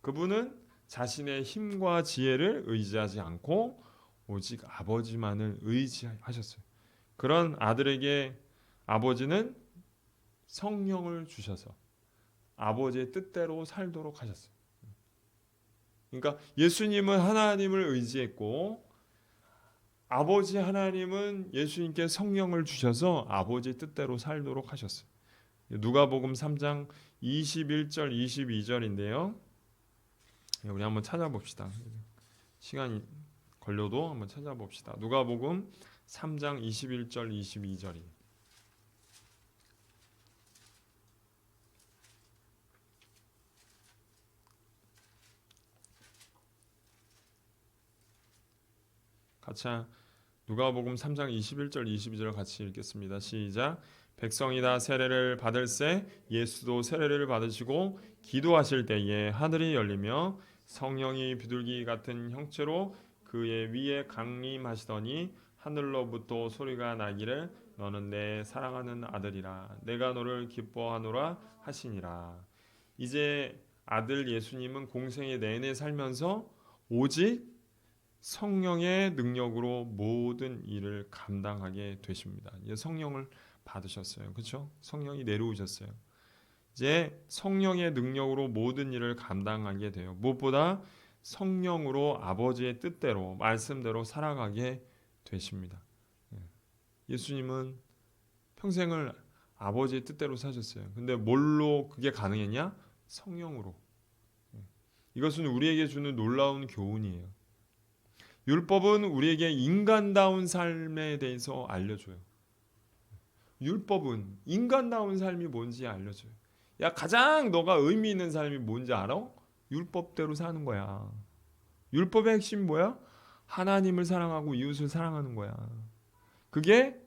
그분은 자신의 힘과 지혜를 의지하지 않고 오직 아버지만을 의지하셨어요. 그런 아들에게 아버지는 성령을 주셔서 아버지의 뜻대로 살도록 하셨어요. 그러니까 예수님은 하나님을 의지했고 아버지 하나님은 예수님께 성령을 주셔서 아버지의 뜻대로 살도록 하셨어요. 누가복음 3장 21절 22절인데요. 우리 한번 찾아봅시다. 시간이 걸려도 한번 찾아봅시다. 누가복음 3장 21절 22절이. 같이 누가복음 3장 21절 22절 같이 읽겠습니다. 시작. 백성이 다 세례를 받을새 예수도 세례를 받으시고 기도하실 때에 하늘이 열리며 성령이 비둘기 같은 형체로 그의 위에 강림하시더니 하늘로부터 소리가 나기를 너는 내 사랑하는 아들이라 내가 너를 기뻐하노라 하시니라. 이제 아들 예수님은 공생의 내내 살면서 오직 성령의 능력으로 모든 일을 감당하게 되십니다. 이제 성령을 받으셨어요. 그렇죠? 성령이 내려오셨어요. 이제 성령의 능력으로 모든 일을 감당하게 돼요. 무엇보다 성령으로 아버지의 뜻대로 말씀대로 살아가게 되십니다. 예수님은 평생을 아버지의 뜻대로 사셨어요. 근데 뭘로 그게 가능했냐? 성령으로. 이것은 우리에게 주는 놀라운 교훈이에요. 율법은 우리에게 인간다운 삶에 대해서 알려줘요. 율법은 인간다운 삶이 뭔지 알려줘요. 야, 가장 너가 의미 있는 삶이 뭔지 알아? 율법대로 사는 거야. 율법의 핵심이 뭐야? 하나님을 사랑하고 이웃을 사랑하는 거야. 그게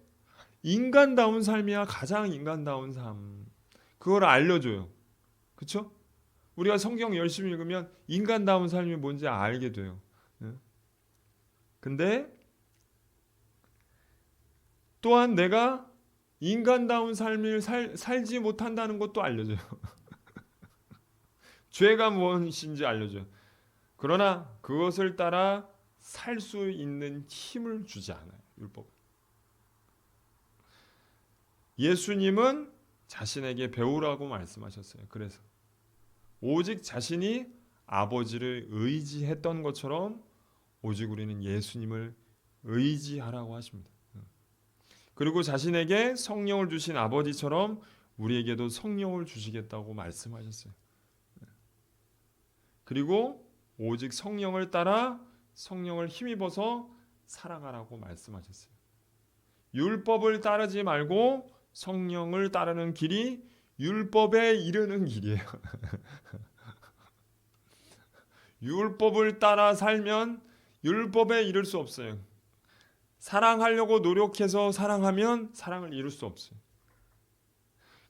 인간다운 삶이야. 가장 인간다운 삶. 그걸 알려줘요. 그렇죠? 우리가 성경 열심히 읽으면 인간다운 삶이 뭔지 알게 돼요. 근데 또한 내가 인간다운 삶을 살지 못한다는 것도 알려줘요. 죄가 무엇인지 알려줘요. 그러나 그것을 따라 살 수 있는 힘을 주지 않아요. 율법. 예수님은 자신에게 배우라고 말씀하셨어요. 그래서 오직 자신이 아버지를 의지했던 것처럼 오직 우리는 예수님을 의지하라고 하십니다. 그리고 자신에게 성령을 주신 아버지처럼 우리에게도 성령을 주시겠다고 말씀하셨어요. 그리고 오직 성령을 따라 성령을 힘입어서 살아가라고 말씀하셨어요. 율법을 따르지 말고 성령을 따르는 길이 율법에 이르는 길이에요. 율법을 따라 살면 율법에 이를 수 없어요. 사랑하려고 노력해서 사랑하면 사랑을 이룰 수 없어요.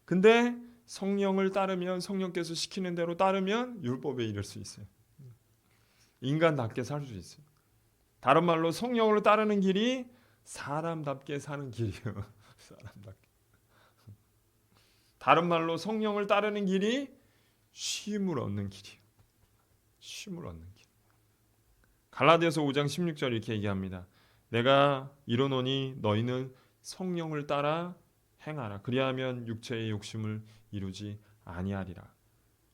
근데 성령을 따르면, 성령께서 시키는 대로 따르면 율법에 이를 수 있어요. 인간답게 살 수 있어요. 다른 말로 성령을 따르는 길이 사람답게 사는 길이에요. 사람답게. 다른 말로 성령을 따르는 길이 쉼을 얻는 길이에요. 쉼을 얻는 길. 갈라디아서 5장 16절 이렇게 얘기합니다. 내가 이르노니 너희는 성령을 따라 행하라. 그리하면 육체의 욕심을 이루지 아니하리라.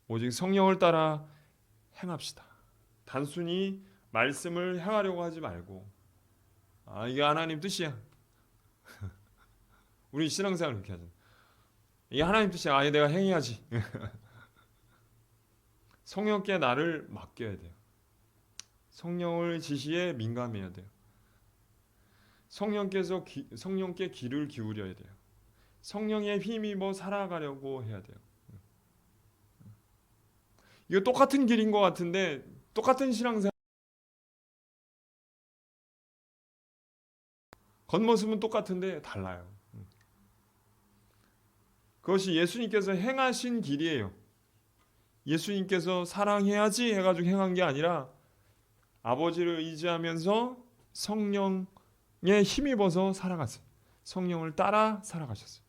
오직 성령을 따라 행합시다. 단순히 말씀을 행하려고 하지 말고 이게 하나님 뜻이야. 우리 신앙생활 그렇게 하잖아. 이게 하나님 뜻이야. 내가 행해야지. 성령께 나를 맡겨야 돼요. 성령을 지시에 민감해야 돼요. 성령께 귀를 기울여야 돼요. 성령에 힘입어 살아가려고 해야 돼요. 이거 똑같은 길인 것 같은데 똑같은 신앙생활 겉모습은 똑같은데 달라요. 그것이 예수님께서 행하신 길이에요. 예수님께서 사랑해야지 해가지고 행한 게 아니라 아버지를 의지하면서 성령에 힘입어서 살아갔어요. 성령을 따라 살아가셨어요.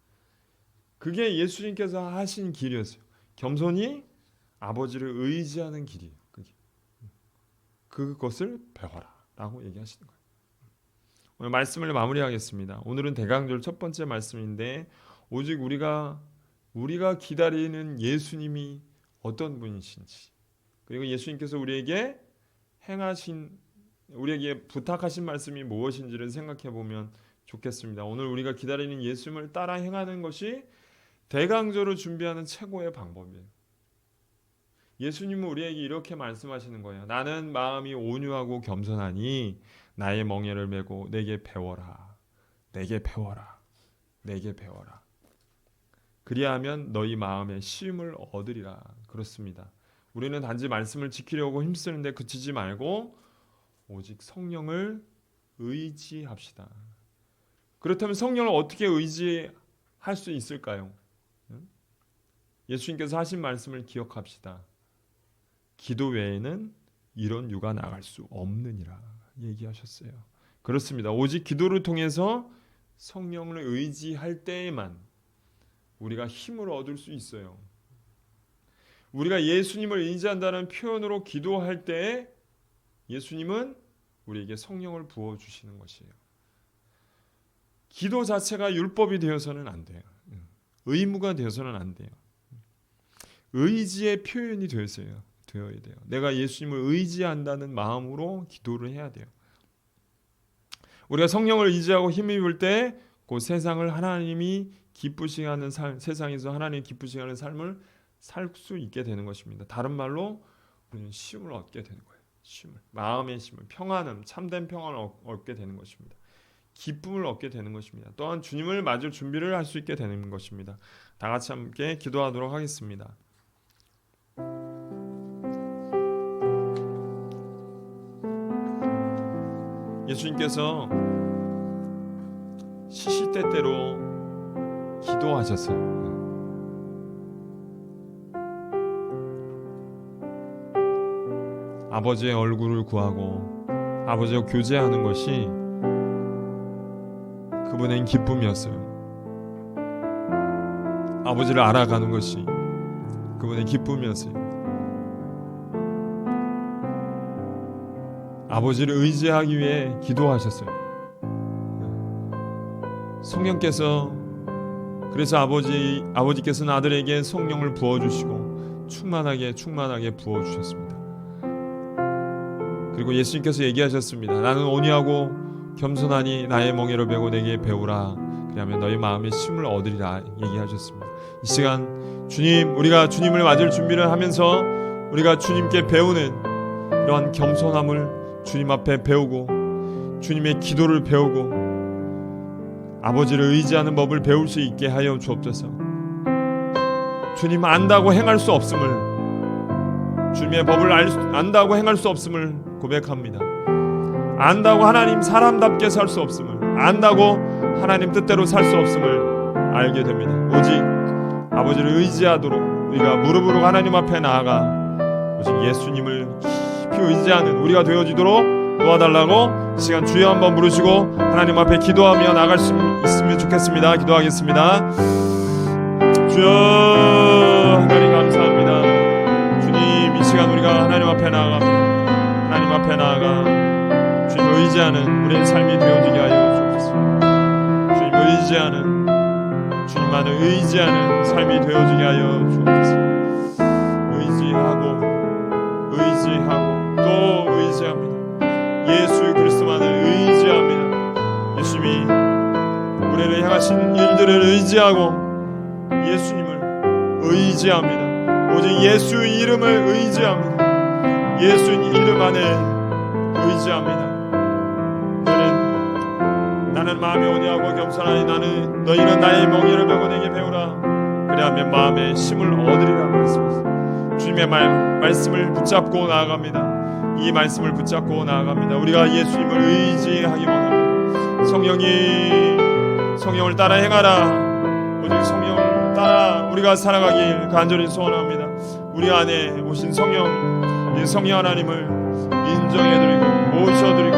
그게 예수님께서 하신 길이었어요. 겸손히 아버지를 의지하는 길이에요. 그것을 배워라 라고 얘기하시는 거예요. 오늘 말씀을 마무리하겠습니다. 오늘은 대강절 첫 번째 말씀인데 오직 우리가 기다리는 예수님이 어떤 분이신지, 그리고 예수님께서 우리에게 부탁하신 말씀이 무엇인지를 생각해 보면 좋겠습니다. 오늘 우리가 기다리는 예수님을 따라 행하는 것이 대강절을 준비하는 최고의 방법이에요. 예수님은 우리에게 이렇게 말씀하시는 거예요. 나는 마음이 온유하고 겸손하니 나의 멍에를 메고 내게 배워라. 내게 배워라. 내게 배워라. 그리하면 너희 마음에 쉼을 얻으리라. 그렇습니다. 우리는 단지 말씀을 지키려고 힘쓰는데 그치지 말고 오직 성령을 의지합시다. 그렇다면 성령을 어떻게 의지할 수 있을까요? 예수님께서 하신 말씀을 기억합시다. 기도 외에는 이런 유가 나갈 수 없느니라 얘기하셨어요. 그렇습니다. 오직 기도를 통해서 성령을 의지할 때에만 우리가 힘을 얻을 수 있어요. 우리가 예수님을 의지한다는 표현으로 기도할 때에 예수님은 우리에게 성령을 부어주시는 것이에요. 기도 자체가 율법이 되어서는 안 돼요. 의무가 되어서는 안 돼요. 의지의 표현이 되어야 돼요. 내가 예수님을 의지한다는 마음으로 기도를 해야 돼요. 우리가 성령을 의지하고 힘입을 때 그 세상을 하나님이 기쁘시게 하는 삶, 세상에서 하나님 기쁘시게 하는 삶을 살 수 있게 되는 것입니다. 다른 말로 우리는 쉼을 얻게 되는 거예요. 쉼을, 마음의 쉼을, 평안함, 참된 평안을 얻게 되는 것입니다. 기쁨을 얻게 되는 것입니다. 또한 주님을 맞을 준비를 할 수 있게 되는 것입니다. 다 같이 함께 기도하도록 하겠습니다. 예수님께서 시시때때로 기도하셨어요. 아버지의 얼굴을 구하고 아버지와 교제하는 것이 그분은 기쁨이었어요. 아버지를 알아가는 것이 그분의 기쁨이었어요. 아버지를 의지하기 위해 기도하셨어요. 성령께서 그래서 아버지께서는 아들에게 성령을 부어주시고 충만하게 부어주셨습니다. 그리고 예수님께서 얘기하셨습니다. 나는 온유하고 겸손하니 나의 멍에를 베고 내게 배우라. 그러면 너희 마음에 쉼을 얻으리라 얘기하셨습니다. 이 시간 주님, 우리가 주님을 맞을 준비를 하면서 우리가 주님께 배우는 이러한 겸손함을 주님 앞에 배우고 주님의 기도를 배우고 아버지를 의지하는 법을 배울 수 있게 하여 주옵소서. 주님 안다고 행할 수 없음을, 주님의 법을 안다고 행할 수 없음을 고백합니다. 안다고 하나님 사람답게 살 수 없음을, 안다고 하나님 뜻대로 살 수 없음을 알게 됩니다. 오직 아버지를 의지하도록 우리가 무릎으로 하나님 앞에 나아가 오직 예수님을 깊이 의지하는 우리가 되어지도록 도와달라고 시간 주여 한번 부르시고 하나님 앞에 기도하며 나갈 수 있으면 좋겠습니다. 기도하겠습니다. 주여 하나님 감사합니다. 주님 이 시간 우리가 하나님 앞에 나아갑니다. 하나님 앞에 나아가 주님을 의지하는 우리의 삶이 되어지게 하여 주옵소서. 주님을 의지하는 주님만을 의지하는 삶이 되어지게 하여 주옵소서. 의지하고 또 의지합니다. 예수 그리스도만을 의지합니다. 예수님이 우리를 향하신 일들을 의지하고 예수님을 의지합니다. 오직 예수 이름을 의지합니다. 예수 이름 안에 의지합니다. 나는 마음이 온유하고 겸손하니 너희는 나의 멍에를 베고 내게 배우라. 그리하면 마음에 쉼을 얻으리라 말씀하셨습니다. 주님의 말씀을 붙잡고 나아갑니다. 이 말씀을 붙잡고 나아갑니다. 우리가 예수님을 의지하기 원합니다. 성령을 따라 행하라. 오직 성령을 따라 우리가 살아가길 간절히 소원합니다. 우리 안에 오신 성령, 이 성령 하나님을 인정해드리고 모셔드리고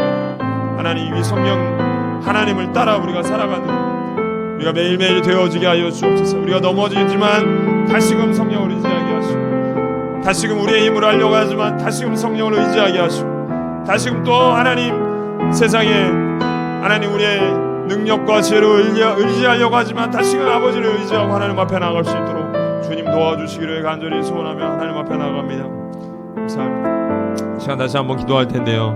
하나님 이 성령 하나님을 따라 우리가 살아가는 우리가 매일매일 되어지게 하여 주옵소서. 우리가 넘어지지만 다시금 성령을 의지하게 하시고 다시금 우리의 힘으로 하려고 하지만 다시금 성령을 의지하게 하시고 다시금 또 하나님 세상에 하나님 우리의 능력과 지혜로 의지하려고 하지만 다시금 아버지를 의지하고 하나님 앞에 나아갈 수 있도록 주님 도와주시기를 간절히 소원하며 하나님 앞에 나아갑니다. 감사합니다. 시간 다시 한번 기도할 텐데요.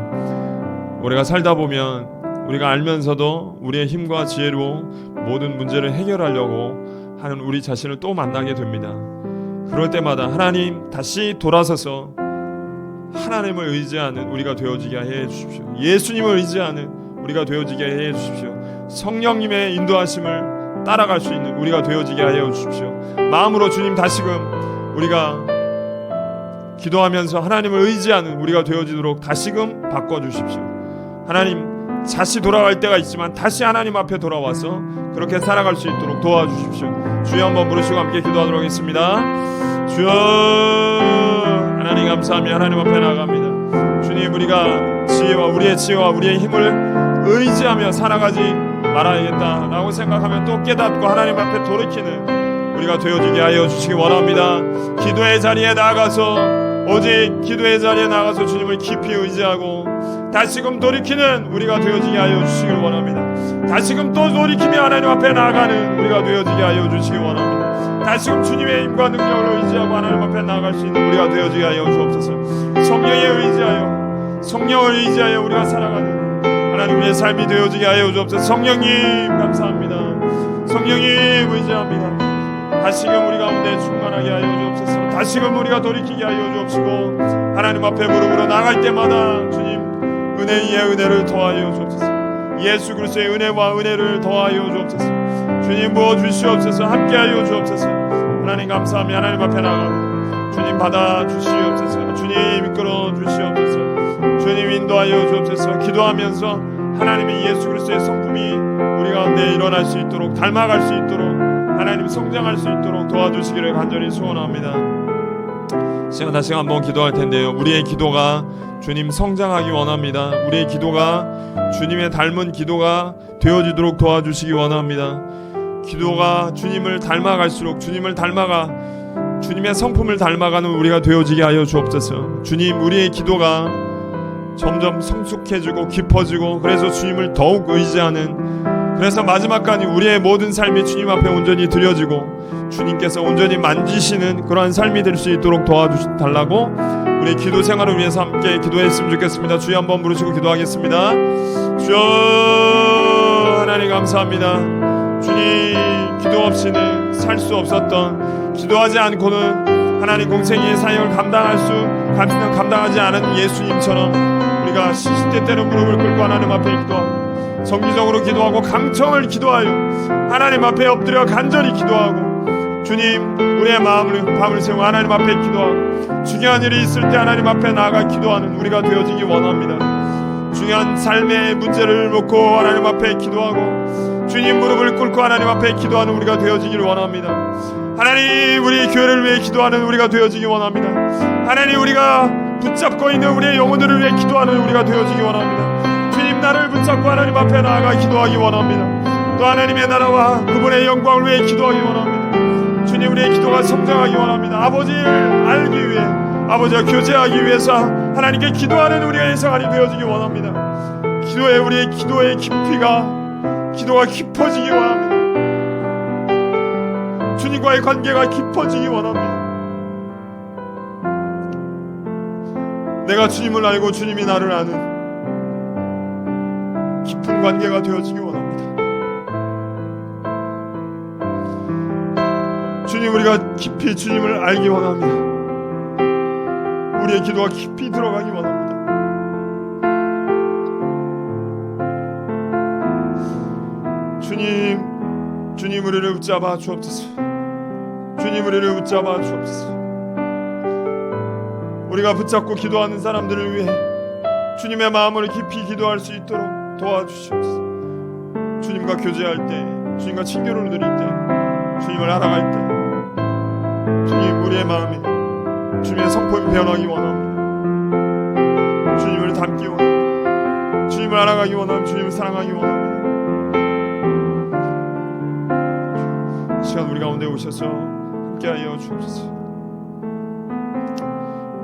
우리가 살다 보면 우리가 알면서도 우리의 힘과 지혜로 모든 문제를 해결하려고 하는 우리 자신을 또 만나게 됩니다. 그럴 때마다 하나님 다시 돌아서서 하나님을 의지하는 우리가 되어지게 해 주십시오. 예수님을 의지하는 우리가 되어지게 해 주십시오. 성령님의 인도하심을 따라갈 수 있는 우리가 되어지게 하여 주십시오. 마음으로 주님 다시금 우리가 기도하면서 하나님을 의지하는 우리가 되어지도록 다시금 바꿔주십시오. 하나님 다시 돌아갈 때가 있지만 다시 하나님 앞에 돌아와서 그렇게 살아갈 수 있도록 도와주십시오. 주여 한번 부르시고 함께 기도하도록 하겠습니다. 주여 하나님 감사하며 하나님 앞에 나아갑니다. 주님 우리가 우리의 지혜와 우리의 힘을 의지하며 살아가지 말아야겠다라고 생각하면 또 깨닫고 하나님 앞에 돌이키는 우리가 되어지게 하여 주시기 원합니다. 기도의 자리에 나가서 오직 기도의 자리에 나가서 주님을 깊이 의지하고 다시금 돌이키는 우리가 되어지게 하여 주시길 원합니다. 다시금 또 돌이키며 하나님 앞에 나아가는 우리가 되어지게 하여 주시기 원합니다. 다시금 주님의 힘과 능력을 의지하고 하나님 앞에 나아갈 수 있는 우리가 되어지게 하여 주옵소서. 성령을 의지하여 우리가 살아가는 하나님의 삶이 되어지게 하여 주옵소서. 성령님 감사합니다. 성령님 의지합니다. 다시금 우리 가운데 충만하게 하여 주옵소서. 다시금 우리가 돌이키게 하여 주옵시고 하나님 앞에 무릎으로 나갈 때마다 주님 은혜 위에 은혜를 더하여 주옵소서. 예수 그리스도의 은혜와 은혜를 더하여 주옵소서. 주님 부어주시옵소서. 함께하여 주옵소서. 하나님 감사하며 하나님 앞에 나갑니다. 주님 받아주시옵소서. 주님 이끌어 주시옵소서. 주님 인도하여 주옵소서. 기도하면서 하나님의 예수 그리스도의 성품이 우리 가운데 일어날 수 있도록 닮아갈 수 있도록 하나님 성장할 수 있도록 도와주시기를 간절히 소원합니다. 시간 다시 한번 기도할 텐데요. 우리의 기도가 주님 성장하기 원합니다. 우리의 기도가 주님의 닮은 기도가 되어지도록 도와주시기 원합니다. 기도가 주님을 닮아갈수록 주님을 닮아가 주님의 성품을 닮아가는 우리가 되어지게 하여 주옵소서. 주님, 우리의 기도가 점점 성숙해지고 깊어지고, 그래서 주님을 더욱 의지하는, 그래서 마지막까지 우리의 모든 삶이 주님 앞에 온전히 드려지고 주님께서 온전히 만지시는 그러한 삶이 될 수 있도록 도와달라고 우리 기도 생활을 위해서 함께 기도했으면 좋겠습니다. 주여 한번 부르시고 기도하겠습니다. 주여, 하나님 감사합니다. 주님, 기도 없이는 살 수 없었던, 기도하지 않고는 하나님 공생의 사역을 감당하지 않은 예수님처럼 우리가 시시때때로 무릎을 꿇고 하나님 앞에 기도하고, 정기적으로 기도하고 강청을 기도하여 하나님 앞에 엎드려 간절히 기도하고, 주님, 우리의 마음을 밤을 새우고 하나님 앞에 기도하고, 중요한 일이 있을 때 하나님 앞에 나아가 기도하는 우리가 되어지기 원합니다. 중요한 삶의 문제를 놓고 하나님 앞에 기도하고 주님 무릎을 꿇고 하나님 앞에 기도하는 우리가 되어지기를 원합니다. 하나님, 우리 교회를 위해 기도하는 우리가 되어지기 원합니다. 하나님, 우리가 붙잡고 있는 우리의 영혼들을 위해 기도하는 우리가 되어지기 원합니다. 주님, 나를 붙잡고 하나님 앞에 나아가 기도하기 원합니다. 또 하나님의 나라와 그분의 영광을 위해 기도하기 원합니다. 주님, 우리의 기도가 성장하기 원합니다. 아버지를 알기 위해, 아버지와 교제하기 위해서 하나님께 기도하는 우리의 생활이 되어지기 원합니다. 우리의 기도의 기도가 깊어지기 원합니다. 주님과의 관계가 깊어지기 원합니다. 내가 주님을 알고 주님이 나를 아는 깊은 관계가 되어지기 원합니다. 주님, 우리가 깊이 주님을 알기 원합니다. 우리의 기도가 깊이 들어가기 원합니다. 주님, 우리를 붙잡아 주옵소서. 주님, 우리를 붙잡아 주옵소서. 우리가 붙잡고 기도하는 사람들을 위해 주님의 마음을 깊이 기도할 수 있도록 도와주시옵소서. 주님과 교제할 때, 주님과 친교를 누릴 때, 주님을 알아갈 때, 주님, 우리의 마음이 주님의 성품이 변하기 원합니다. 주님을 닮기 원합니다. 주님을 알아가기 원합니다. 주님을 사랑하기 원합니다. 시간 우리 가운데 오셔서 함께하여 주옵소서.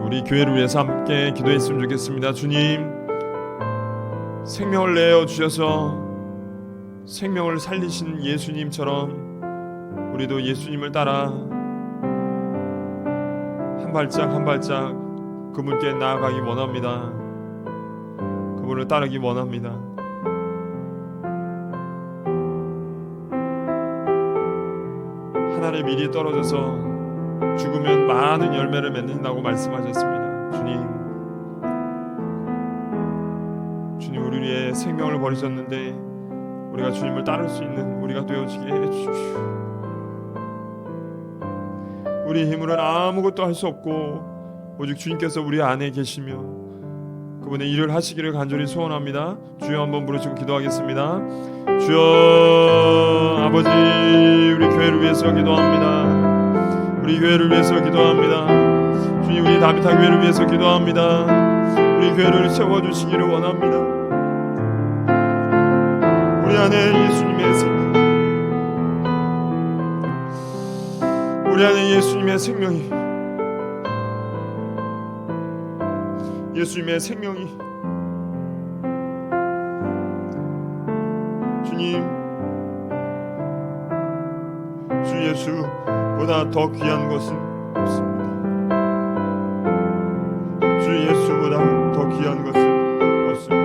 우리 교회를 위해서 함께 기도했으면 좋겠습니다. 주님, 생명을 내어 주셔서 생명을 살리신 예수님처럼 우리도 예수님을 따라 한 발짝 한 발짝 그분께 나아가기 원합니다. 그분을 따르기 원합니다. 하늘의 밀이 떨어져서 죽으면 많은 열매를 맺는다고 말씀하셨습니다. 주님, 우리 위해 생명을 버리셨는데 우리가 주님을 따를 수 있는 우리가 되어지게 해주십시오. 우리 힘으로는 아무것도 할 수 없고 오직 주님께서 우리 안에 계시며 그분의 일을 하시기를 간절히 소원합니다. 주여 한번 부르시고 기도하겠습니다. 주여, 아버지, 우리 교회를 위해서 기도합니다. 우리 교회를 위해서 기도합니다. 주님, 우리 다비타 교회를 위해서 기도합니다. 우리 교회를 세워주시기를 원합니다. 우리 안에 예수님의 생명, 우리 안에 예수님의 생명이, 예수님의 생명이, 주님, 주 예수보다 더 귀한 것은 없습니다. 주 예수보다 더 귀한 것은 없습니다.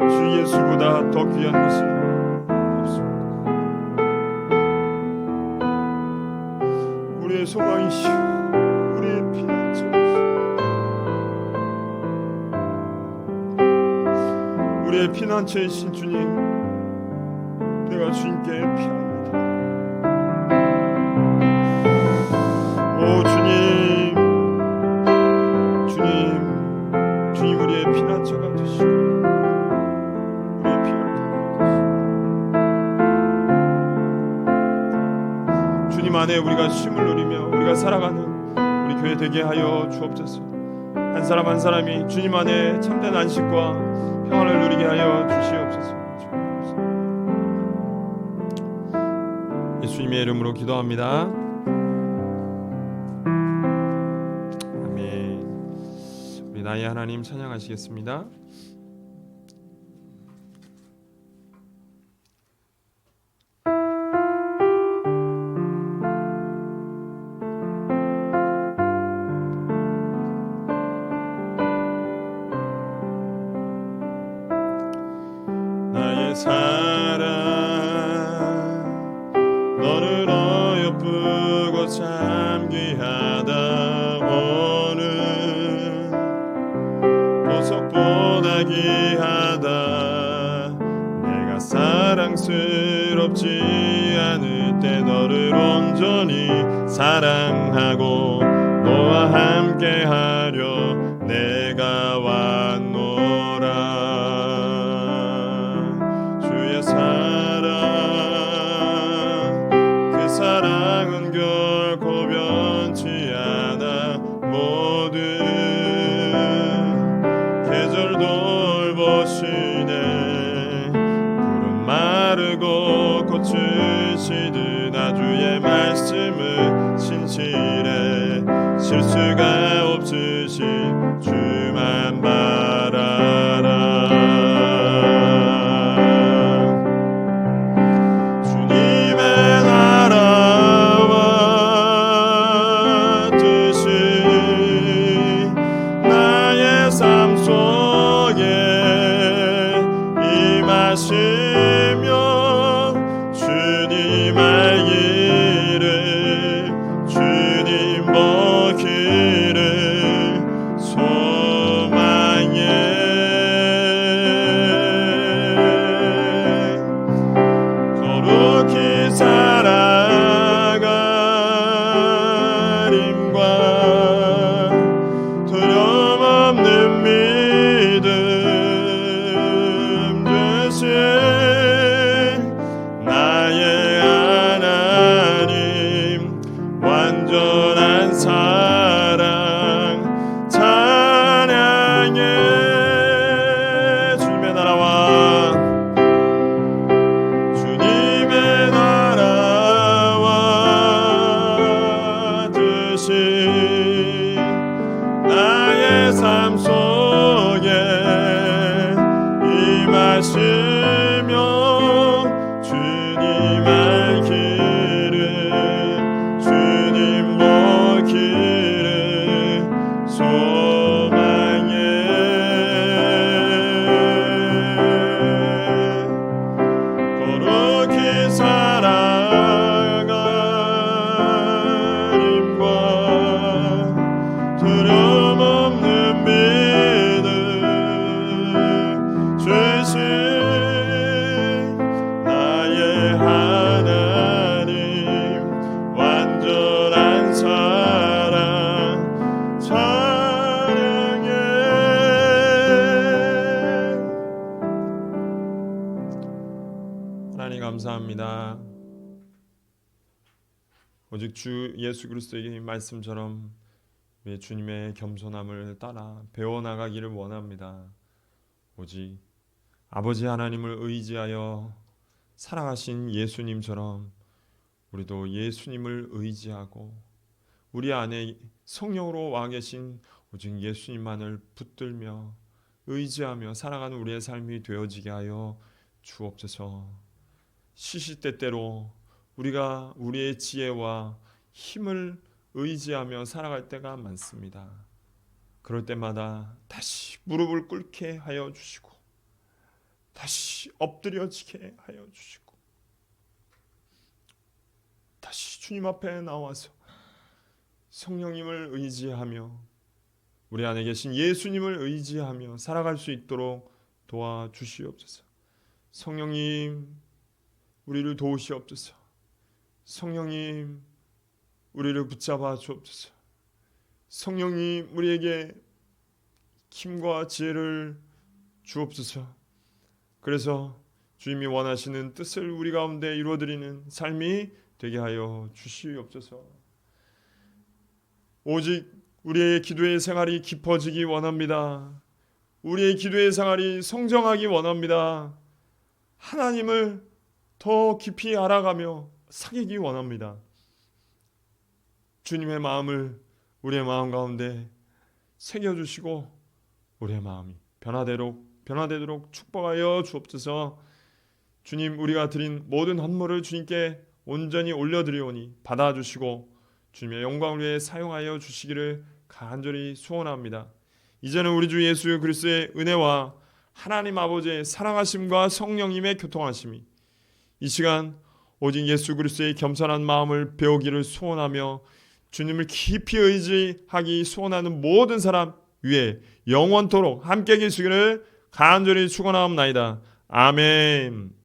주 예수보다 더 귀한 것은 없습니다. 우리의 소망이시오, 우리의 피난처이시오, 우리의 피난처이신 주님, 내가 주님께 피합니다. 오 주님, 우리의 피난처가 되시고 우리의 피할 주님 안에 우리가 쉼을 누리며 우리가 살아가는 우리 교회 되게 하여 주옵소서. 한 사람 한 사람이 주님 안에 참된 안식과 평안을 누리게 하여 주시옵소서. 예수님의 이름으로 기도합니다. 아멘. 우리 나의 하나님 찬양하시겠습니다. 나의 사랑 너는 어여쁘고 참 귀하다. 어느 보석보다 귀하다. 내가 사랑스럽지 않을 때 너를 온전히 사랑하고 너와 함께하려 내가 왔노라. 주의 사랑 그 사랑은 결코 변치 않아. 모든 계절 돌보시네. 푸른 마르고 꽃을 시드나 주의 말씀은 신실해. 실수가 없으신 주만 바라라. 주님의 나라와 뜻이 나의 삶 속에 임하시며 주님 알기를 주님 보기를 소망해. 거룩히 살아가림과 두려움 없는 믿음 주신 나의 하나님 완전한 사랑 찬양해. 주님의 나라와 주님의 나라와 뜻이 나의 삶 속에 임하시며 주님 알기를 주님 보기를 소망해. 거룩히 살아가림과 두려움 없는 믿음 주신 나의 하나님 완전한 사랑 찬양해. 하나님 감사합니다. 오직 주 예수 그리스도의 말씀처럼 우리 주님의 겸손함을 따라 배워나가기를 원합니다. 오직 아버지 하나님을 의지하여 살아가신 예수님처럼 우리도 예수님을 의지하고 우리 안에 성령으로 와 계신 오직 예수님만을 붙들며 의지하며 살아가는 우리의 삶이 되어지게 하여 주옵소서. 시시때때로 우리가 우리의 지혜와 힘을 의지하며 살아갈 때가 많습니다. 그럴 때마다 다시 무릎을 꿇게 하여 주시고 다시 엎드려지게 하여 주시고 다시 주님 앞에 나와서 성령님을 의지하며 우리 안에 계신 예수님을 의지하며 살아갈 수 있도록 도와주시옵소서. 성령님 우리를 도우시옵소서. 성령님 우리를 붙잡아 주옵소서. 성령님 우리에게 힘과 지혜를 주옵소서. 그래서 주님이 원하시는 뜻을 우리 가운데 이루어드리는 삶이 되게 하여 주시옵소서. 오직 우리의 기도의 생활이 깊어지기 원합니다. 우리의 기도의 생활이 성장하기 원합니다. 하나님을 더 깊이 알아가며 사귀기 원합니다. 주님의 마음을 우리의 마음 가운데 새겨주시고 우리의 마음이 변화되도록 축복하여 주옵소서. 주님, 우리가 드린 모든 헌물을 주님께 온전히 올려드리오니 받아주시고 주님의 영광을 위해 사용하여 주시기를 간절히 소원합니다. 이제는 우리 주 예수 그리스도의 은혜와 하나님 아버지의 사랑하심과 성령님의 교통하심이 이 시간 오직 예수 그리스도의 겸손한 마음을 배우기를 소원하며 주님을 깊이 의지하기 소원하는 모든 사람 위에 영원토록 함께 계시기를 간절히 축원하옵나이다. 아멘.